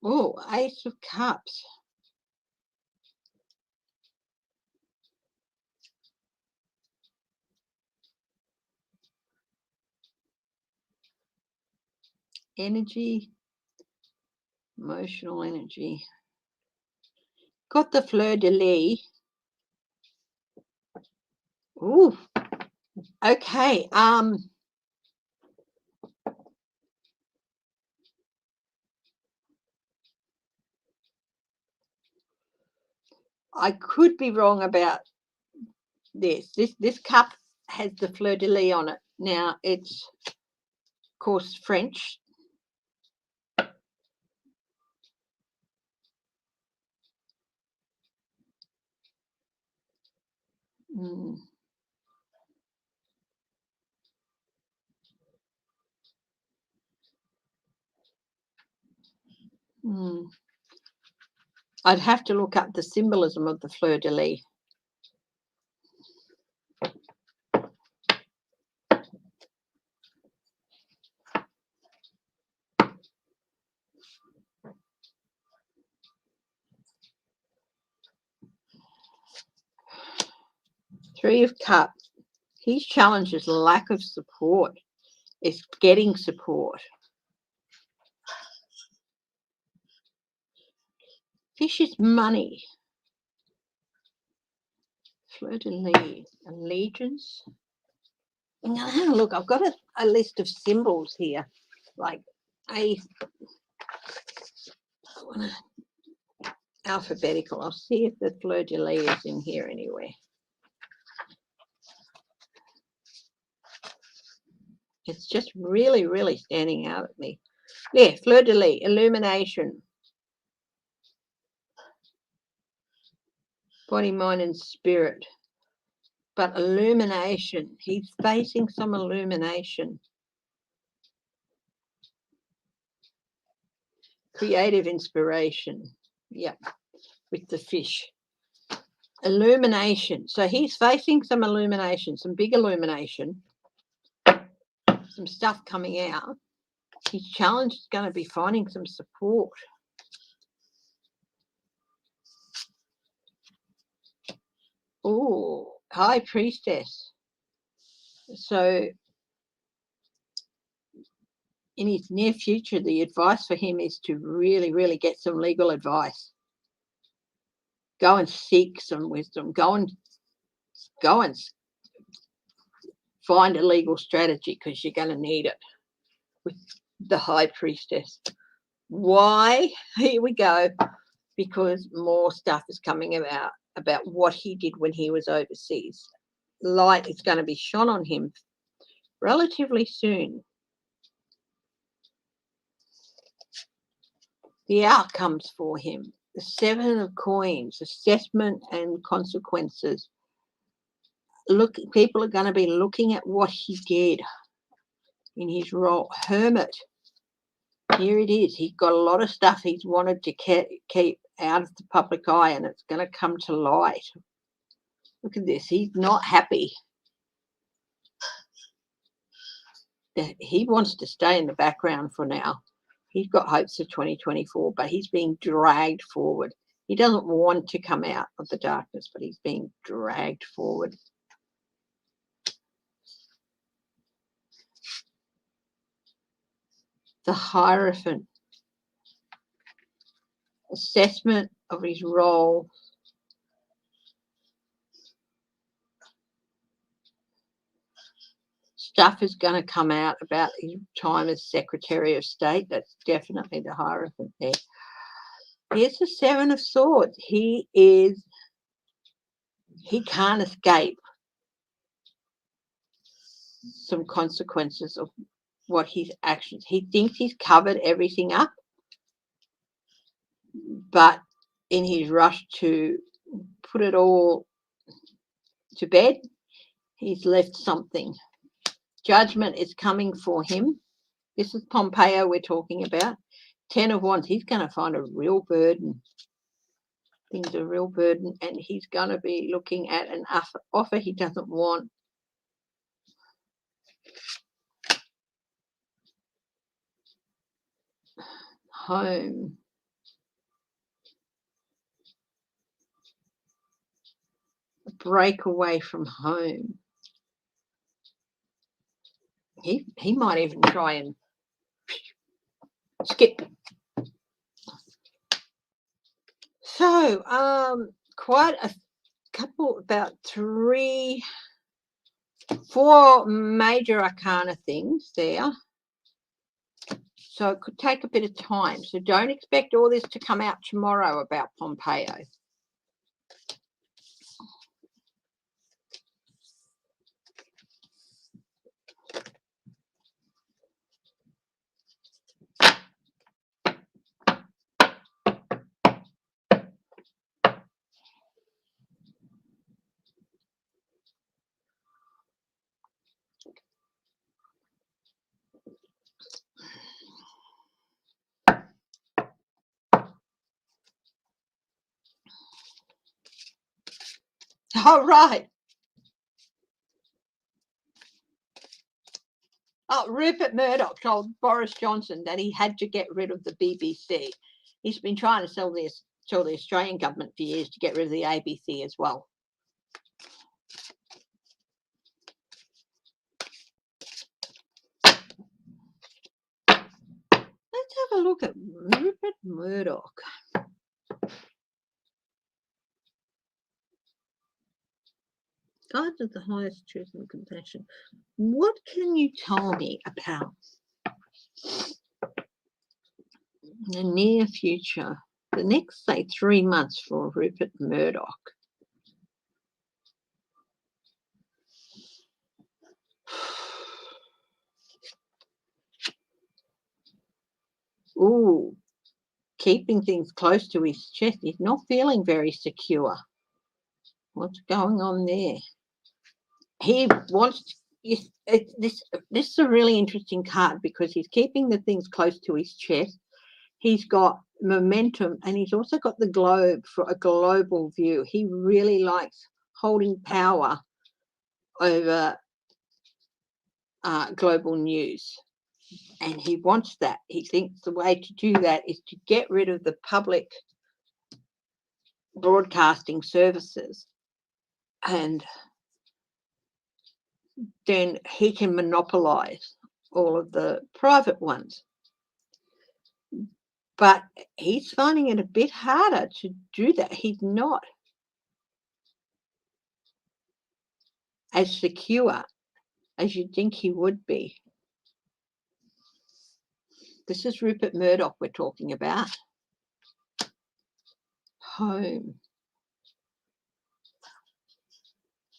Oh, Ace of Cups. Energy, emotional energy. Got the fleur de lis. Ooh, okay. I could be wrong about this. This cup has the fleur de lis on it. Now it's, of course, French. Mm. Mm. I'd have to look up the symbolism of the fleur de lis. Three of Cups. His challenge is lack of support. It's getting support. Fish is money. Fleur de lis. Allegiance. Now, have a look. I've got a list of symbols here. Like alphabetical. I'll see if the fleur de lis is in here anywhere. It's just really, really standing out at me. Yeah, fleur de lis, illumination. Body, mind, and spirit. But illumination. He's facing some illumination. Creative inspiration. Yep, with the fish. Illumination. So he's facing some illumination, some big illumination, some stuff coming out. His challenge is going to be finding some support. Oh, High Priestess. So in his near future, the advice for him is to really, really get some legal advice. Go and seek some wisdom. Go and find a legal strategy, because you're going to need it with the High Priestess. Why? Here we go. Because more stuff is coming about what he did when he was overseas. Light is going to be shone on him relatively soon. The outcomes for him. The Seven of Coins, assessment and consequences. Look, people are going to be looking at what he did in his role. Hermit. Here it is. He's got a lot of stuff he's wanted to keep out of the public eye, and it's going to come to light. Look at this. He's not happy. He wants to stay in the background for now. He's got hopes for 2024, but he's being dragged forward. He doesn't want to come out of the darkness, but he's being dragged forward. The Hierophant. Assessment of his role. Stuff is going to come out about his time as Secretary of State. That's definitely the Hierophant there. Here's the Seven of Swords. He can't escape some consequences of what his actions. He thinks he's covered everything up, but in his rush to put it all to bed, he's left something. Judgment is coming for him. This is Pompeo we're talking about. 10 of Wands. He's going to find a real burden. Things are a real burden, and he's going to be looking at an offer he doesn't want. Home. break away from home. He might even try and skip. So quite a couple, about 4 major arcana things there. So it could take a bit of time. So don't expect all this to come out tomorrow about Pompeo. All right. Oh, Rupert Murdoch told Boris Johnson that he had to get rid of the BBC. He's been trying to tell the Australian government for years to get rid of the ABC as well. Let's have a look at Rupert Murdoch. God of the highest truth and compassion. What can you tell me about the near future, the next, say, 3 months for Rupert Murdoch? Ooh, keeping things close to his chest. He's not feeling very secure. What's going on there? He wants this is a really interesting card because he's keeping the things close to his chest. He's got momentum and he's also got the globe for a global view. He really likes holding power over global news. And he wants that. He thinks the way to do that is to get rid of the public broadcasting services, and then he can monopolize all of the private ones. But he's finding it a bit harder to do that. He's not as secure as you'd think he would be. This is Rupert Murdoch we're talking about. Home.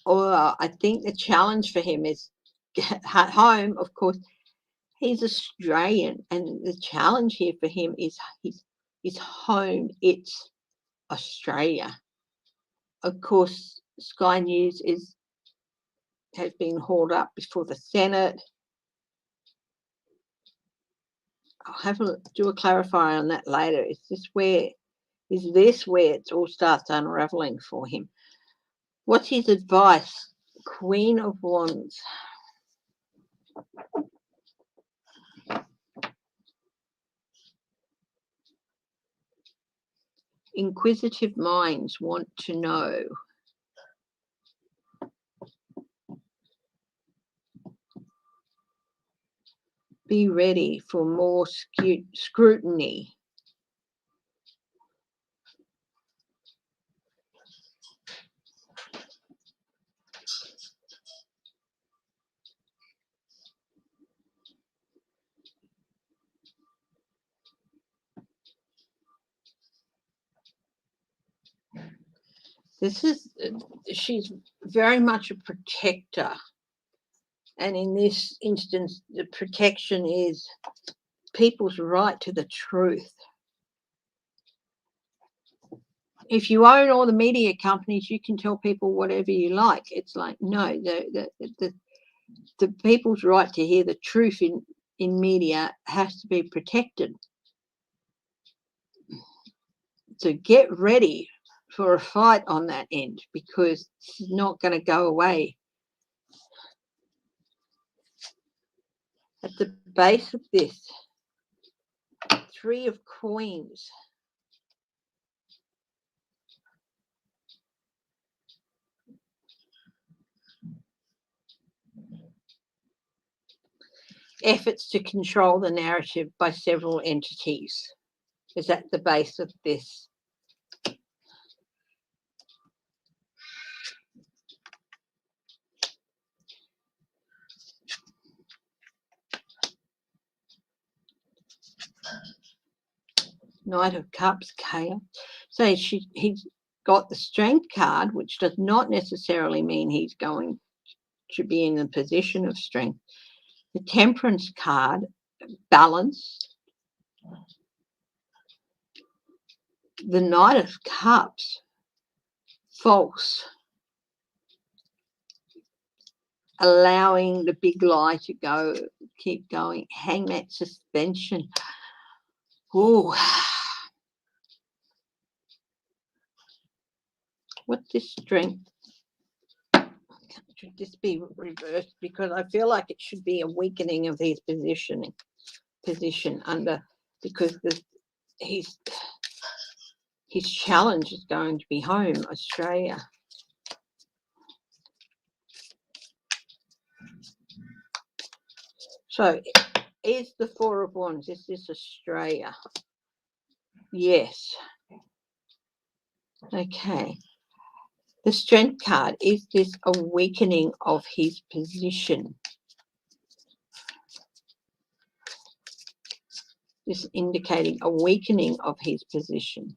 Or I think the challenge for him is home, of course. He's Australian, and the challenge here for him is his home. It's Australia. Of course, Sky News has been hauled up before the Senate. I'll do a clarifier on that later. Is this where it all starts unraveling for him? What's his advice? Queen of Wands. Inquisitive minds want to know. Be ready for more scrutiny. She's very much a protector. And in this instance, the protection is people's right to the truth. If you own all the media companies, you can tell people whatever you like. It's like, no, the people's right to hear the truth in media has to be protected. So get ready for a fight on that end, because it's not going to go away. At the base of this, 3 of Coins. efforts to control the narrative by several entities is at the base of this. Knight of Cups, chaos. So he's got the Strength card, which does not necessarily mean he's going to be in a position of strength. The Temperance card, balance. The Knight of Cups, false. Allowing the big lie to keep going. Hangman, suspension. Ooh. What's this Strength? Should this be reversed? Because I feel like it should be a weakening of his position under, because his challenge is going to be home, Australia. So is the Four of Wands, is this Australia? Yes. Okay. The Strength card, is this a weakening of his position? This indicating a weakening of his position.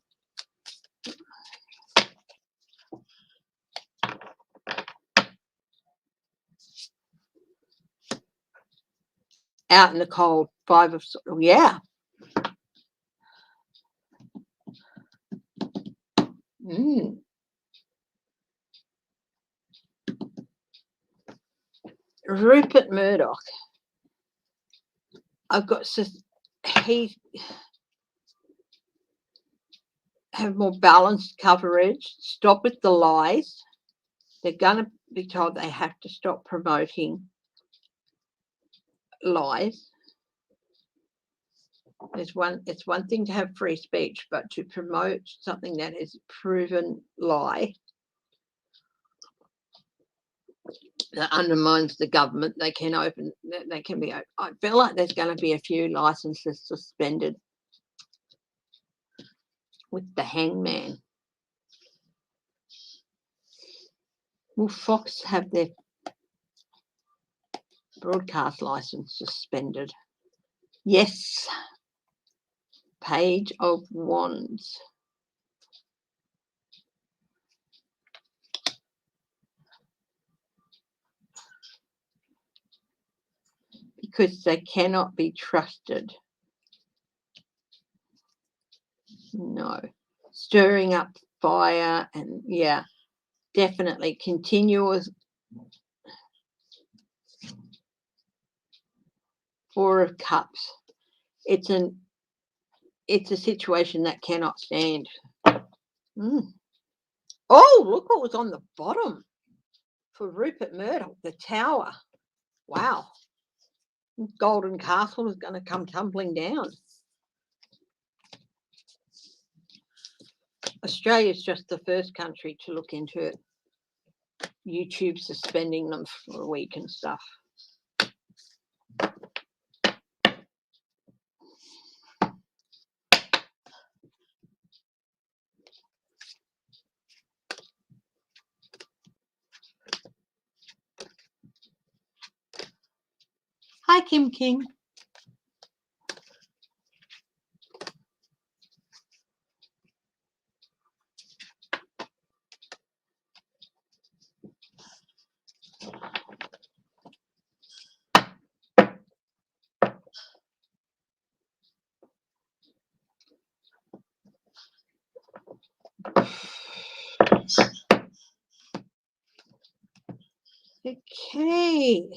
Out in the cold, Five of Swords. Yeah. Rupert Murdoch. He have more balanced coverage. Stop with the lies. They're going to be told they have to stop promoting lies. It's one thing to have free speech, but to promote something that is proven lie that undermines the government, they can be. I feel like there's going to be a few licenses suspended with the Hangman. Will Fox have their broadcast license suspended? Yes. Page of Wands. Because they cannot be trusted. No. Stirring up fire, and yeah, definitely continuous. Four of Cups. It's a situation that cannot stand. Oh, look what was on the bottom for Rupert Murdoch, the Tower. Wow. Golden Castle is going to come tumbling down. Australia is just the first country to look into it. YouTube suspending them for a week and stuff. Hi, Kim King. Okay.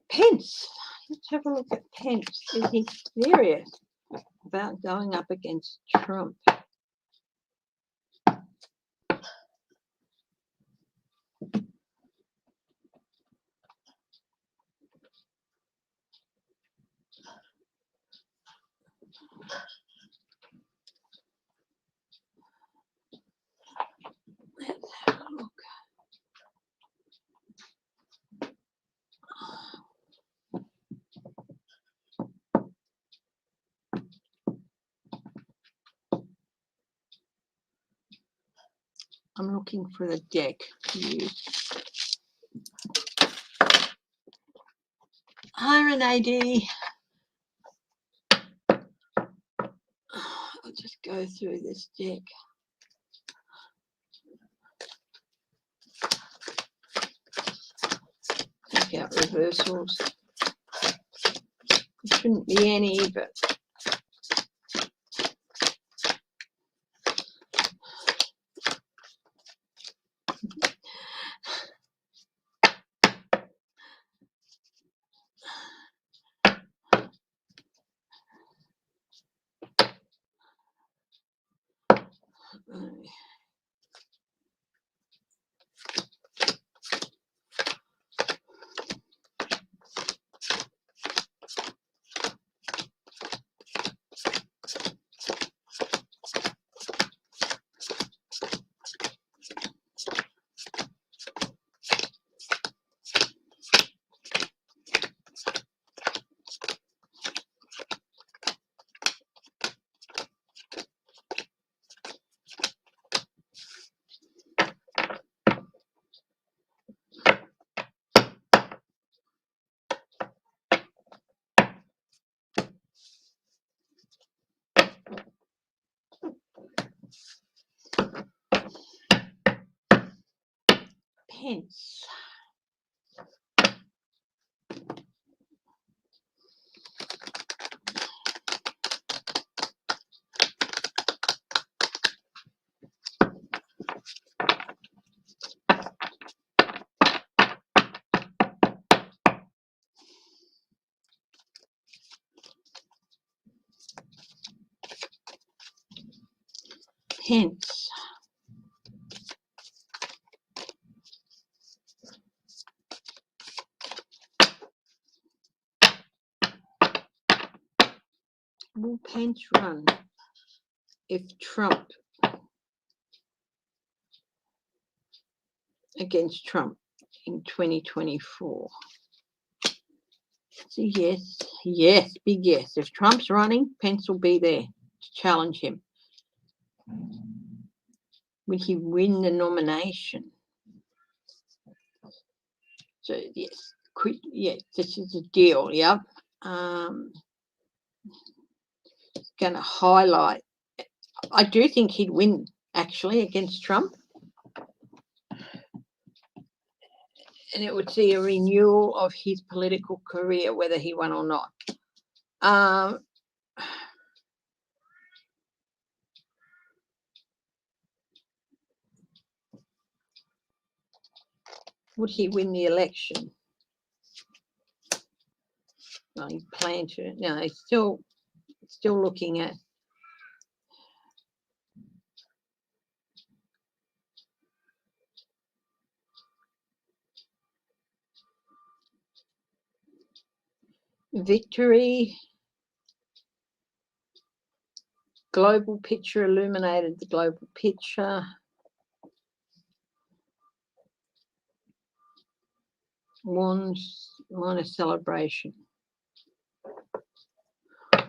Pence. Let's have a look at Pence. Is he serious about going up against Trump? Let's have a look. I'm looking for the deck to use. Hi, Renee D. I'll just go through this deck. Take out reversals. There shouldn't be any, but pence. Pence. Will Pence run if Trump against Trump in 2024? So yes, yes, big yes. If Trump's running, Pence will be there to challenge him. Will he win the nomination? So yes, yes, this is a deal. Yep. Going to highlight. I do think he'd win actually against Trump, and it would see a renewal of his political career, whether he won or not. Would he win the election? No, he planned to. No, he's still looking at. Victory. Global picture illuminated the global picture. Wands minus celebration.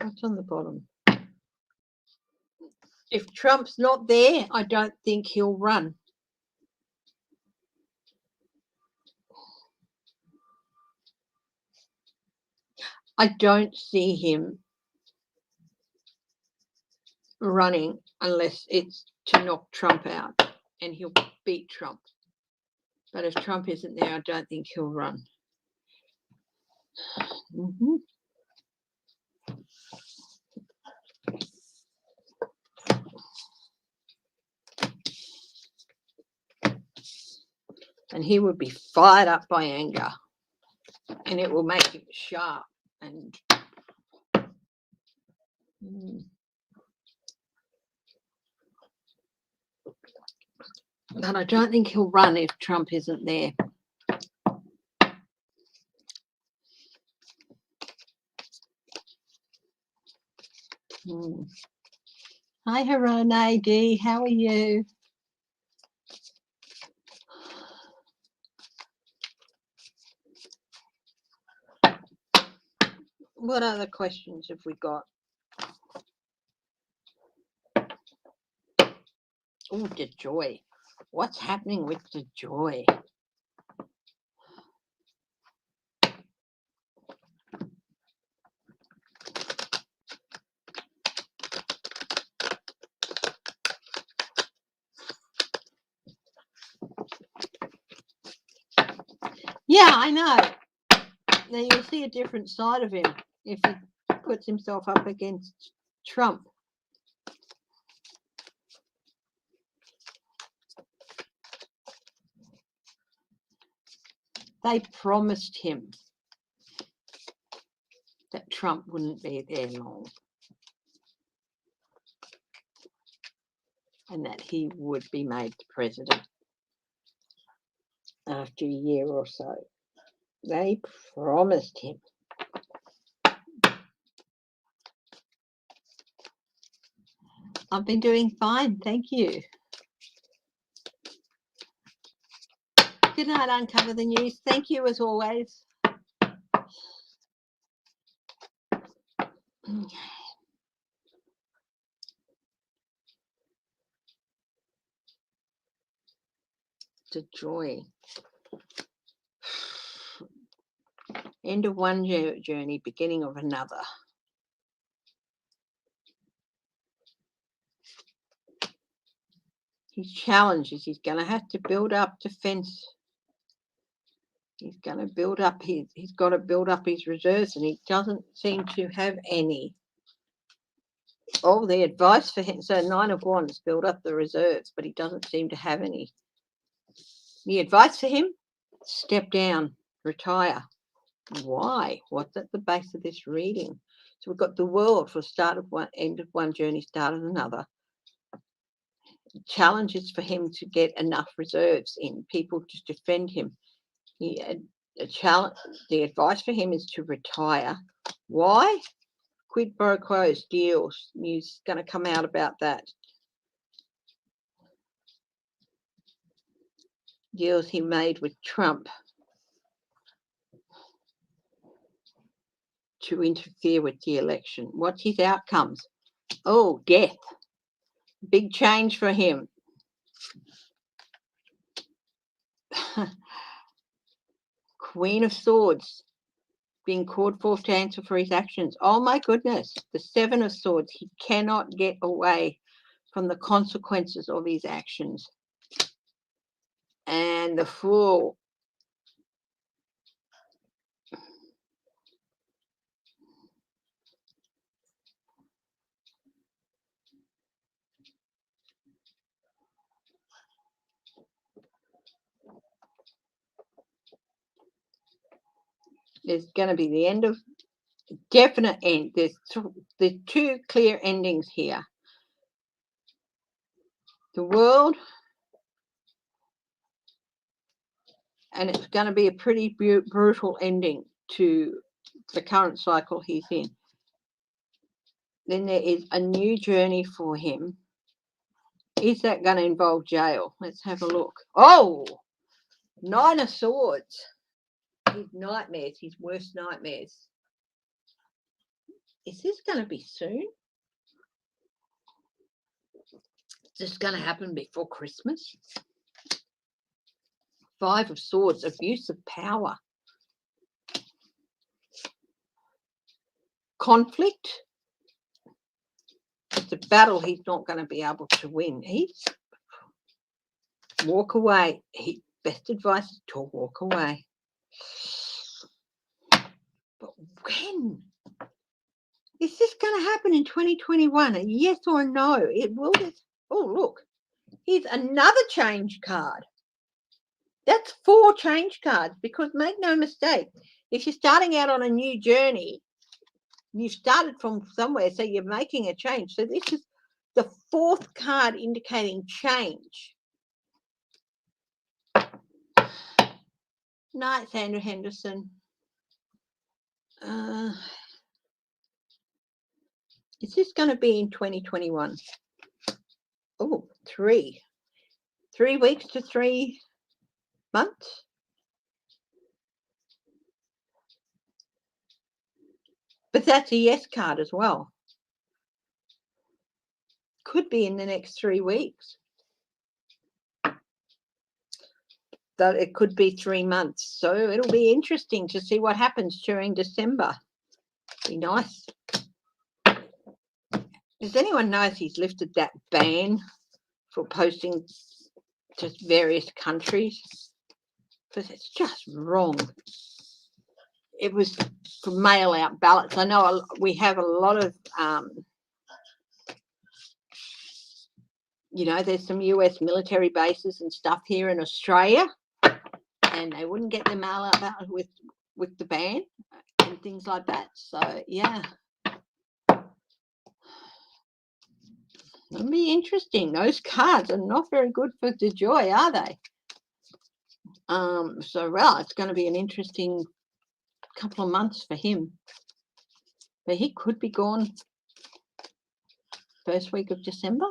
What's on the bottom? If Trump's not there, I don't think he'll run. I don't see him running unless it's to knock Trump out, and he'll beat Trump. But if Trump isn't there, I don't think he'll run. And he would be fired up by anger, and it will make him sharp and but I don't think he'll run if Trump isn't there. Hi, Harone D. How are you? What other questions have we got? Oh, the joy. What's happening with the joy? Yeah, I know. Now you'll see a different side of him if he puts himself up against Trump. They promised him that Trump wouldn't be there long and that he would be made the president after a year or so. They promised him. I've been doing fine, thank you. Good night, Uncover the News. Thank you as always. The joy. End of one journey, beginning of another. His challenge is he's going to have to build up defense. He's going to build up he's got to build up his reserves, and he doesn't seem to have any. Oh, the advice for him. So 9 of Wands, build up the reserves, but he doesn't seem to have any. The advice for him, step down, retire. Why? What's at the base of this reading? So we've got the World for start of one, end of one journey, start of another. Challenge is for him to get enough reserves in, people to defend him. The advice for him is to retire. Why? Quid pro quos, deals. News is going to come out about that. Deals he made with Trump to interfere with the election. What's his outcomes? Oh, death. Big change for him. Queen of Swords, being called forth to answer for his actions. Oh my goodness, the 7 of Swords. He cannot get away from the consequences of his actions. And the Fool. There's going to be the end of, definite end. There's 2 clear endings here. The World, and it's going to be a pretty brutal ending to the current cycle he's in. Then there is a new journey for him. Is that going to involve jail? Let's have a look. Oh, 9 of Swords. His nightmares, his worst nightmares. Is this going to be soon? Is this going to happen before Christmas? 5 of Swords, abuse of power. Conflict. It's a battle he's not going to be able to win. He's walk away. Best advice is to walk away. But when? Is this going to happen in 2021? A yes or a no? It will. Oh, look. Here's another change card. That's 4 change cards, because make no mistake, if you're starting out on a new journey, you started from somewhere, so you're making a change. So this is the 4th card indicating change. Night, Sandra Henderson. Is this going to be in 2021? Oh, 3 weeks to 3 months. But that's a yes card as well. Could be in the next 3 weeks. that it could be 3 months. So it'll be interesting to see what happens during December. Be nice. Does anyone know if he's lifted that ban for posting to various countries? Because it's just wrong. It was for mail out ballots. I know we have a lot of, you know, there's some US military bases and stuff here in Australia, and they wouldn't get their mail out ballot with the ban and things like that. So yeah, it'll be interesting. Those cards are not very good for DeJoy, are they? So well, it's going to be an interesting couple of months for him. But he could be gone first week of December.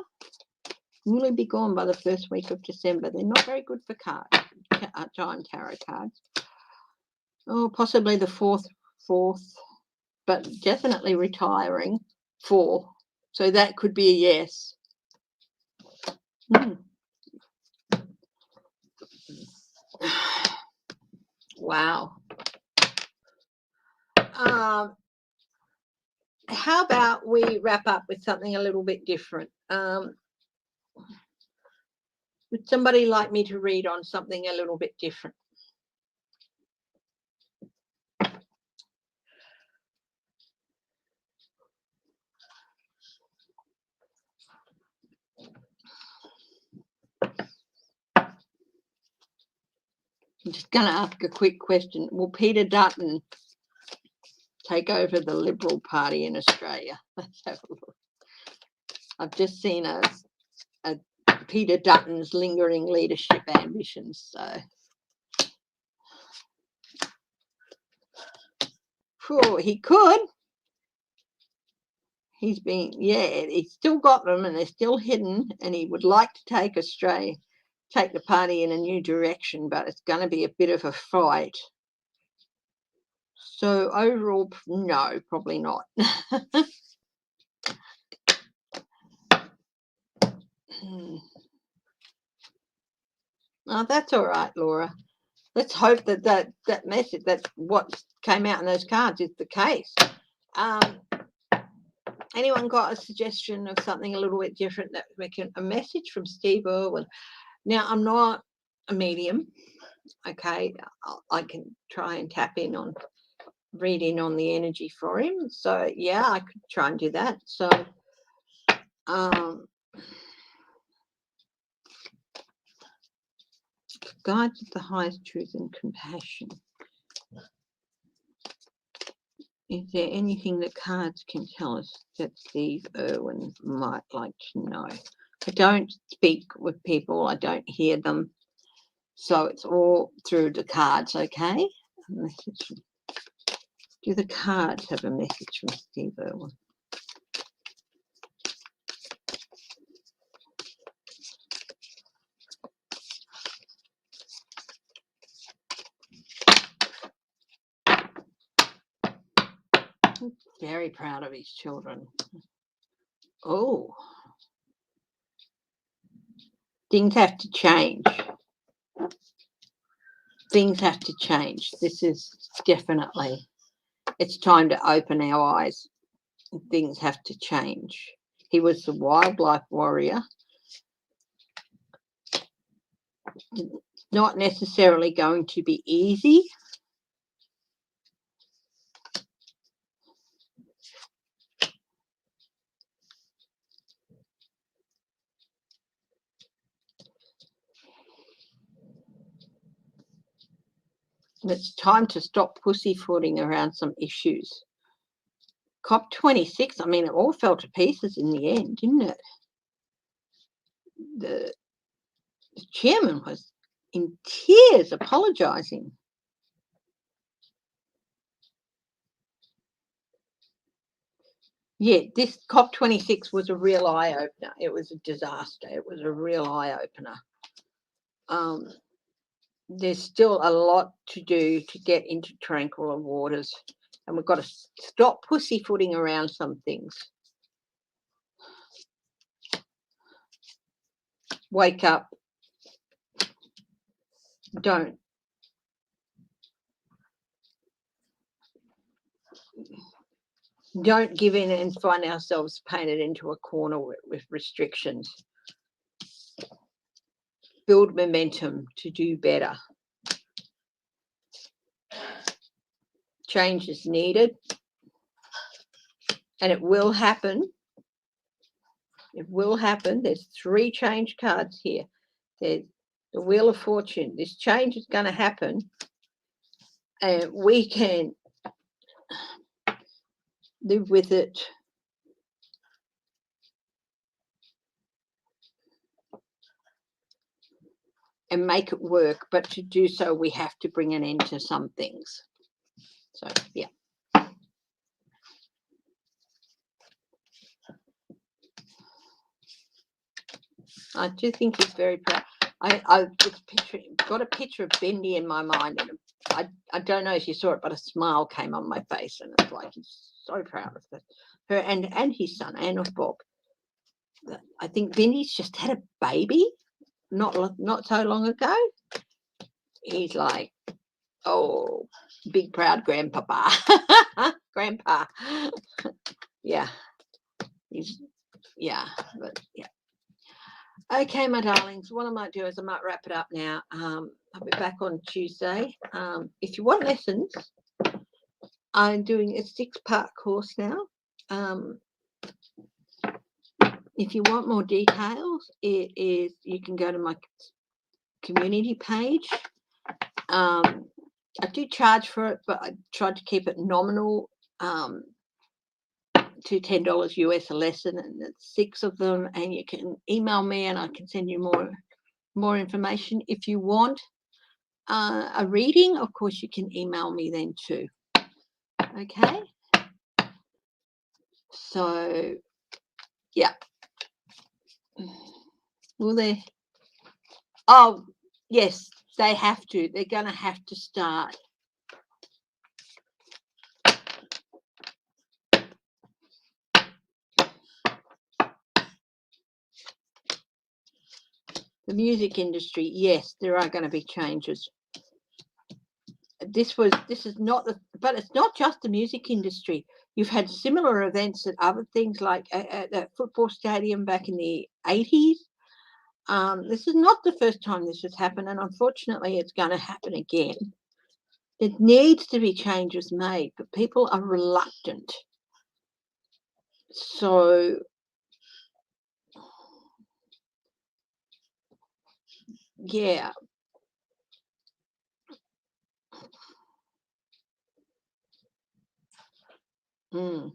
Will he be gone by the first week of December? They're not very good for cards, giant tarot cards. Oh, possibly the fourth, but definitely retiring 4. So that could be a yes. Wow. How about we wrap up with something a little bit different? Would somebody like me to read on something a little bit different? I'm just going to ask a quick question. Will Peter Dutton take over the Liberal Party in Australia? Let's have a look. I've just seen a Peter Dutton's lingering leadership ambitions. So, he could. He's still got them, and they're still hidden. And he would like to take the party in a new direction, but it's going to be a bit of a fight. So overall, no, probably not. Oh, that's all right, Laura. Let's hope that message, that what came out in those cards is the case. Anyone got a suggestion of something a little bit different that we can, a message from Steve Irwin? Now, I'm not a medium, okay? I can try and read in on the energy for him. So, yeah, I could try and do that. So, guides of the highest truth and compassion. Is there anything that cards can tell us that Steve Irwin might like to know? I don't speak with people. I don't hear them. So it's all through the cards, okay? Do the cards have a message from Steve Irwin? Very proud of his children. Oh. Things have to change. Things have to change. This is definitely, it's time to open our eyes. Things have to change. He was the wildlife warrior. Not necessarily going to be easy. It's time to stop pussyfooting around some issues. COP26, I mean, it all fell to pieces in the end, didn't it? The chairman was in tears apologising. Yeah, this COP26 was a real eye-opener. It was a disaster. It was a real eye-opener. There's still a lot to do to get into tranquil waters, and we've got to stop pussyfooting around some things. Wake up. don't give in and find ourselves painted into a corner with restrictions. Build momentum to do better. Change is needed, and it will happen. It will happen. There's 3 change cards here. There's the Wheel of Fortune. This change is going to happen, and we can live with it. And make it work, but to do so, we have to bring an end to some things. So, yeah. I do think he's very proud. I've got a picture of Bendy in my mind, and I don't know if you saw it, but a smile came on my face, and it's like he's so proud of her and his son and of Bob. I think Bendy's just had a baby not so long ago. He's like, oh, big proud grandpapa. Grandpa. Yeah. But yeah. Okay, my darlings, what I might do is I might wrap it up now. I'll be back on Tuesday. If you want lessons, I'm doing a 6-part course now. If you want more details, you can go to my community page. I do charge for it, but I tried to keep it nominal to $10 US a lesson, and it's 6 of them. And you can email me, and I can send you more information. If you want a reading, of course, you can email me then too. Okay. So, yeah. Will they? Oh, yes, they have to. They're going to have to start. The music industry, yes, there are going to be changes. This is not but it's not just the music industry. You've had similar events at other things, like at that football stadium back in the 80s. This is not the first time this has happened, and unfortunately it's going to happen again. There needs to be changes made, but people are reluctant. So, yeah. And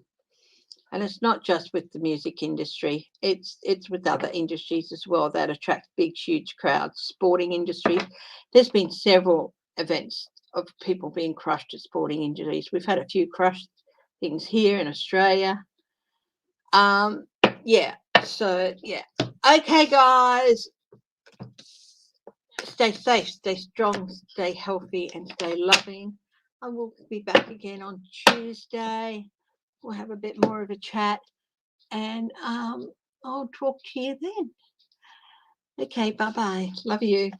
it's not just with the music industry. It's with other industries as well that attract big, huge crowds. Sporting industries. There's been several events of people being crushed at sporting injuries. We've had a few crushed things here in Australia. Yeah. So, yeah. Okay, guys. Stay safe, stay strong, stay healthy, and stay loving. I will be back again on Tuesday. We'll have a bit more of a chat, and I'll talk to you then. Okay, bye-bye. Love you.